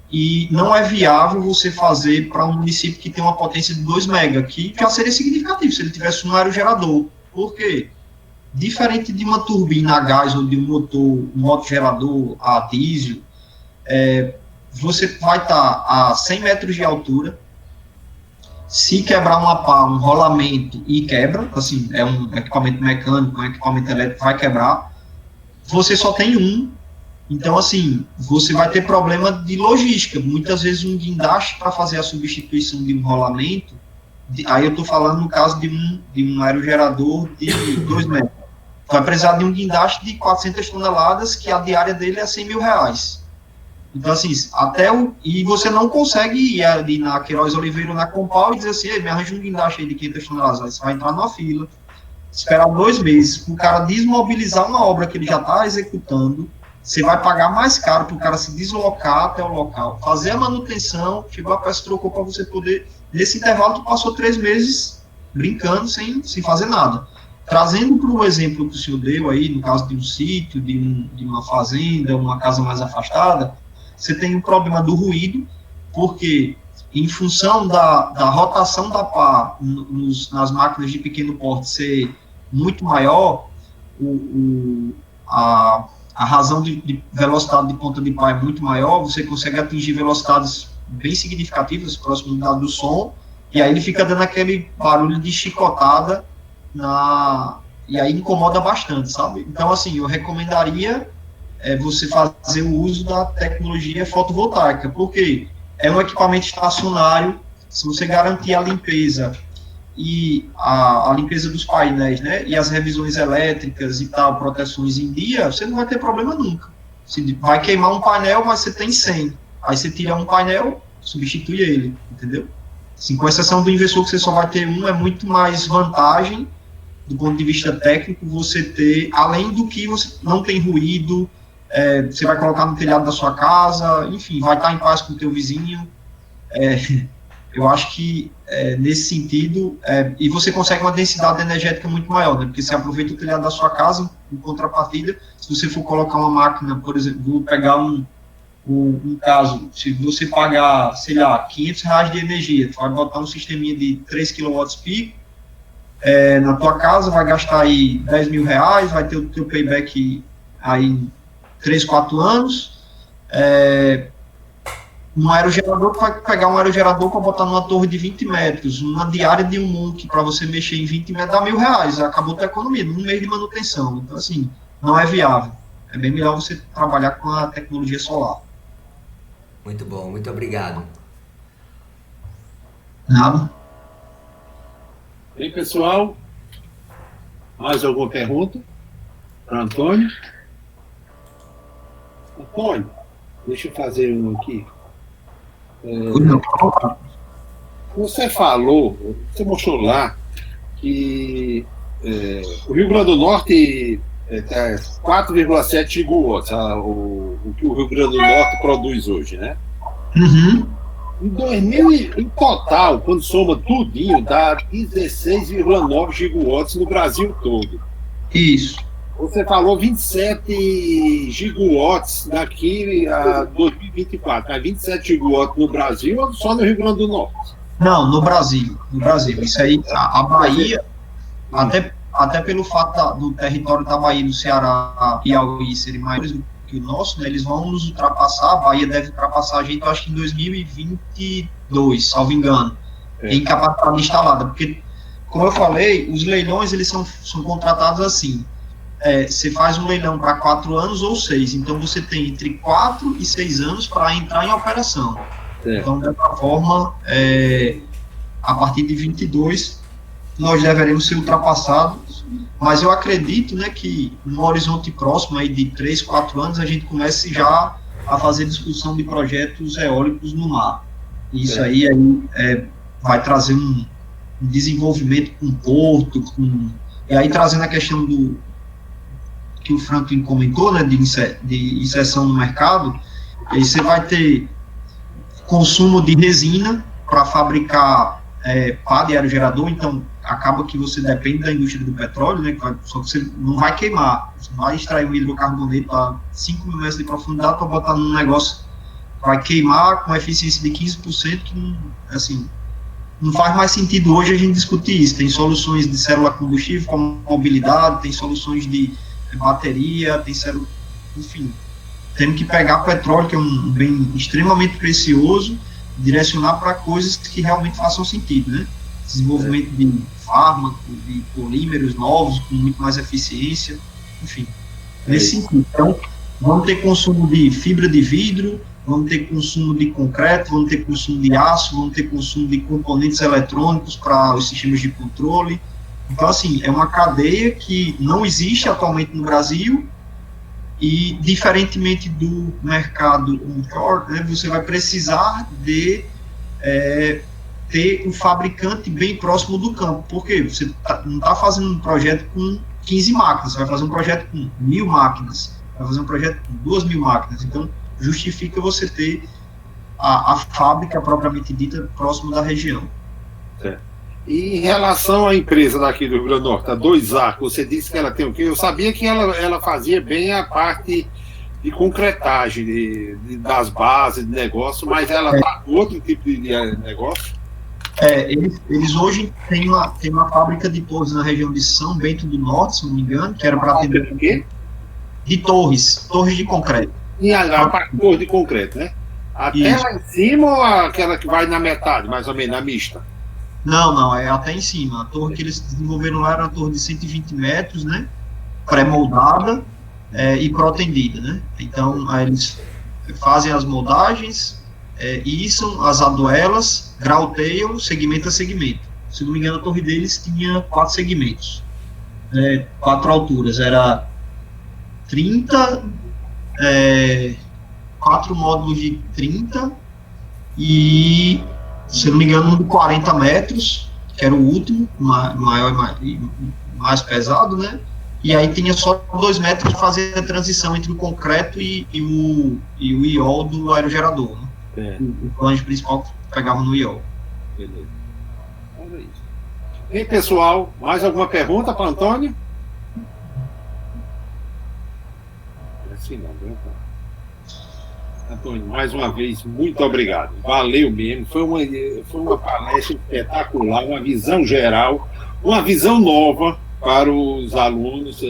e não é viável você fazer para um município que tem uma potência de 2 mega, que já seria significativo se ele tivesse um aerogerador. Por quê? Diferente de uma turbina a gás ou de um motogerador a diesel, você vai estar a 100 metros de altura. Se quebrar uma pá, um rolamento e quebra, assim, é um equipamento mecânico, um equipamento elétrico, vai quebrar, você só tem um. Então, assim, você vai ter problema de logística. Muitas vezes um guindaste para fazer a substituição de um rolamento, aí eu estou falando no caso de um aerogerador de 2 metros. vai precisar de um guindaste de 400 toneladas, que a diária dele é R$100.000. Então, assim, e você não consegue ir ali na Queiroz Oliveira ou na Compal e dizer assim, me arranja um guindaste aí de 500 toneladas. Aí você vai entrar numa fila, esperar 2 meses, para o cara desmobilizar uma obra que ele já está executando. Você vai pagar mais caro para o cara se deslocar até o local, fazer a manutenção, chegou a peça, trocou para você poder. Nesse intervalo, tu passou 3 meses brincando, sem fazer nada. Trazendo para o exemplo que o senhor deu aí, no caso de um sítio, de uma fazenda, uma casa mais afastada, você tem um problema do ruído, porque em função da rotação da pá nas máquinas de pequeno porte ser muito maior, a razão de velocidade de ponta de pá é muito maior, você consegue atingir velocidades bem significativas, próximo do som, e aí ele fica dando aquele barulho de chicotada, e aí incomoda bastante, sabe? Então, assim, eu recomendaria você fazer o uso da tecnologia fotovoltaica, porque é um equipamento estacionário, se você garantir a limpeza e a limpeza dos painéis, né, e as revisões elétricas e tal, proteções em dia, você não vai ter problema nunca. Se vai queimar um painel, mas você tem 100. Aí você tira um painel, substitui ele, entendeu? Assim, com exceção do inversor, que você só vai ter um, é muito mais vantagem, do ponto de vista técnico, você ter, além do que você não tem ruído, você vai colocar no telhado da sua casa, enfim, vai estar em paz com o teu vizinho. Eu acho que, nesse sentido, e você consegue uma densidade energética muito maior, né? Porque você aproveita o telhado da sua casa, em contrapartida, se você for colocar uma máquina, por exemplo, vou pegar um caso, se você pagar, sei lá, R$500 de energia, tu vai botar um sisteminha de 3 kW na tua casa, vai gastar aí R$10.000, vai ter o teu payback aí em 3, 4 anos, um aerogerador, tu vai pegar um aerogerador para botar numa torre de 20 metros, uma diária de um MUNC para você mexer em 20 metros dá R$1.000, acabou a tua economia, num mês de manutenção. Então, assim, não é viável. É bem melhor você trabalhar com a tecnologia solar. Muito bom, muito obrigado. Nada. Bem, pessoal, mais alguma pergunta para Antônio? Antônio, deixa eu fazer um aqui. Você falou, você mostrou lá que o Rio Grande do Norte é 4,7 gigawatts, o que o Rio Grande do Norte produz hoje, né? Uhum. Em total, quando soma tudinho, dá 16,9 gigawatts no Brasil todo. Isso. Você falou 27 gigawatts daqui a 2024. É 27 gigawatts no Brasil ou só no Rio Grande do Norte? Não, no Brasil. No Brasil. Isso aí, a Bahia, até pelo fato do território da Bahia e do Ceará, Piauí serem maiores do que o nosso, né, eles vão nos ultrapassar. A Bahia deve ultrapassar a gente, eu acho que em 2022, salvo engano, em capacidade instalada. Porque, como eu falei, os leilões eles são contratados assim. Você faz um leilão para 4 anos ou 6, então você tem entre 4 e 6 anos para entrar em operação. Então, dessa forma, a partir de 22, nós deveremos ser ultrapassados, mas eu acredito, né, que no horizonte próximo aí de 3, 4 anos, a gente comece já a fazer discussão de projetos eólicos no mar. Isso aí vai trazer um desenvolvimento com porto, e aí trazendo a questão que o Franklin comentou, né, de inserção no mercado, aí você vai ter consumo de resina para fabricar pá de aerogerador, então acaba que você depende da indústria do petróleo, né, só que você não vai queimar, você vai extrair um hidrocarboneto a 5 mil metros de profundidade para botar num negócio que vai queimar com eficiência de 15%, que não faz mais sentido hoje a gente discutir isso. Tem soluções de célula combustível como mobilidade, tem soluções de bateria, enfim, temos que pegar petróleo, que é um bem extremamente precioso, direcionar para coisas que realmente façam sentido, né? Desenvolvimento de fármacos, de polímeros novos, com muito mais eficiência, enfim, nesse sentido. Então, vamos ter consumo de fibra de vidro, vamos ter consumo de concreto, vamos ter consumo de aço, vamos ter consumo de componentes eletrônicos para os sistemas de controle, Então, assim, é uma cadeia que não existe atualmente no Brasil e, diferentemente do mercado onshore, né, você vai precisar de ter um fabricante bem próximo do campo. Por quê? Você não está fazendo um projeto com 15 máquinas, você vai fazer um projeto com 1.000 máquinas, vai fazer um projeto com 2.000 máquinas. Então, justifica você ter a fábrica propriamente dita próximo da região. Certo. E em relação à empresa daqui do Rio Grande do Norte, a 2A, que você disse que ela tem o quê? Eu sabia que ela fazia bem a parte de concretagem, das bases de negócio, mas ela está com outro tipo de negócio? Eles hoje têm uma fábrica de torres na região de São Bento do Norte, se não me engano, que era para atender... O quê? De torres de concreto. E a torre de concreto, né? Até Isso. lá em cima ou aquela que vai na metade, mais ou menos, na mista? Não, é até em cima. A torre que eles desenvolveram lá era uma torre de 120 metros, né? Pré-moldada e protendida, né? Então, aí eles fazem as moldagens, içam as aduelas, grauteiam, segmento a segmento. Se não me engano, a torre deles tinha 4 segmentos, 4 alturas. Era 30, 4 módulos de 30 e, se não me engano, um de 40 metros, que era o último, maior e mais pesado, né? E aí tinha só 2 metros de fazer a transição entre o concreto e o IOL do aerogerador, né? O flange principal que pegava no IOL. Beleza. Olha isso. E pessoal, mais alguma pergunta para Antônio? Assim não, viu? Antônio, mais uma vez, muito obrigado. Valeu mesmo. Foi uma palestra espetacular, uma visão geral, uma visão nova para os alunos.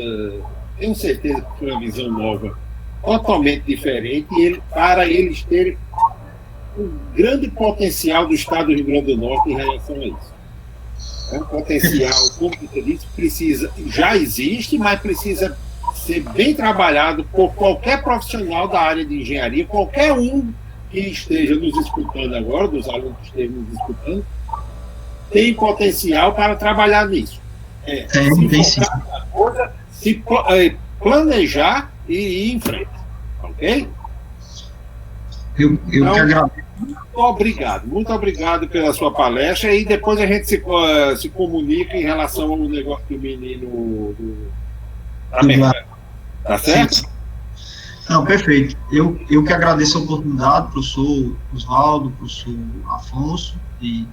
Tenho certeza que foi uma visão nova, totalmente diferente, para eles terem um grande potencial do estado do Rio Grande do Norte em relação a isso. É um potencial, como você disse, já existe, mas precisa ser bem trabalhado por qualquer profissional da área de engenharia, qualquer um que esteja nos escutando agora, dos alunos que estejam nos escutando, tem potencial para trabalhar nisso. Se planejar e ir em frente. Ok? Eu que agradeço. Muito obrigado pela sua palestra, e depois a gente se comunica em relação ao negócio do menino da mercado. Tá certo? Sim. Não, perfeito. Eu que agradeço a oportunidade, professor Oswaldo, professor Afonso, de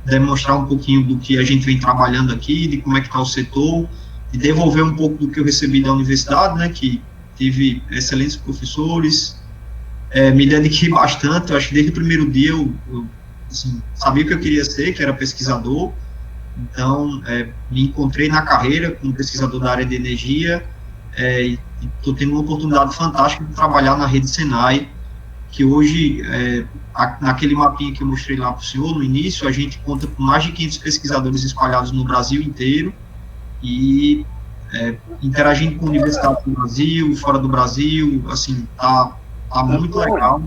demonstrar um pouquinho do que a gente vem trabalhando aqui, de como é que está o setor, de devolver um pouco do que eu recebi da universidade, né, que tive excelentes professores, me dediquei bastante. Eu acho que desde o primeiro dia eu assim, sabia o que eu queria ser, que era pesquisador. Então, me encontrei na carreira como pesquisador da área de energia, e estou tendo uma oportunidade fantástica de trabalhar na rede Senai, que hoje, naquele mapinha que eu mostrei lá para o senhor no início, a gente conta com mais de 500 pesquisadores espalhados no Brasil inteiro, e interagindo com universidades do Brasil, fora do Brasil, assim, tá muito legal.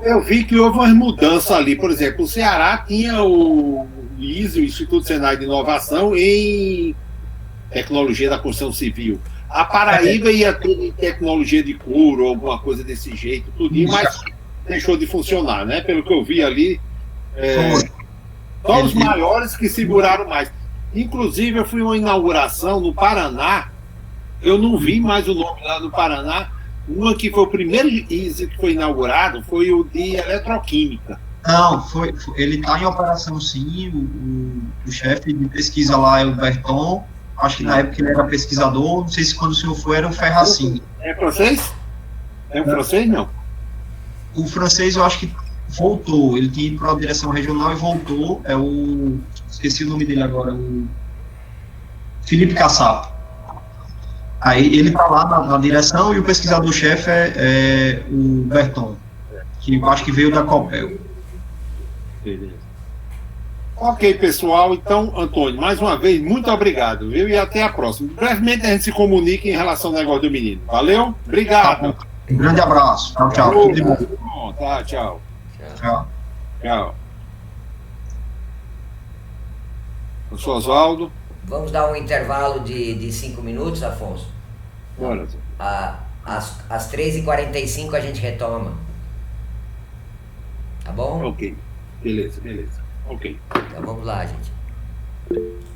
Eu vi que houve umas mudanças ali. Por exemplo, o Ceará tinha o ISE, o Instituto Senai de Inovação, em tecnologia da construção civil. A Paraíba ia tudo em tecnologia de couro, alguma coisa desse jeito, tudo, mas deixou de funcionar, né? Pelo que eu vi ali, só os maiores que seguraram mais. Inclusive, eu fui a uma inauguração no Paraná, eu não vi mais o nome lá no Paraná. Uma que foi o primeiro ISE que foi inaugurado foi o de eletroquímica. Não, ele está em operação, sim. O chefe de pesquisa lá é o Berton. Acho que na época ele era pesquisador. Não sei se quando o senhor foi era o Ferracini. É francês? É um francês, não? O francês eu acho que voltou. Ele tinha ido para a direção regional e voltou. Esqueci o nome dele agora. O Felipe Cassap. Aí ele está lá na direção, e o pesquisador-chefe é o Berton, que eu acho que veio da Copel. Beleza. Ok, pessoal. Então, Antônio, mais uma vez, muito obrigado, viu? E até a próxima. Brevemente a gente se comunica em relação ao negócio do menino. Valeu? Obrigado. Um grande abraço. Tchau, tchau. Tudo de bom. Tá, tchau. Tchau. Tchau. Eu sou Oswaldo. Vamos dar um intervalo de 5 minutos, Afonso? Bora, Zé. Às 3h45 a gente retoma. Tá bom? Ok. Beleza. Ok. Então vamos lá, gente.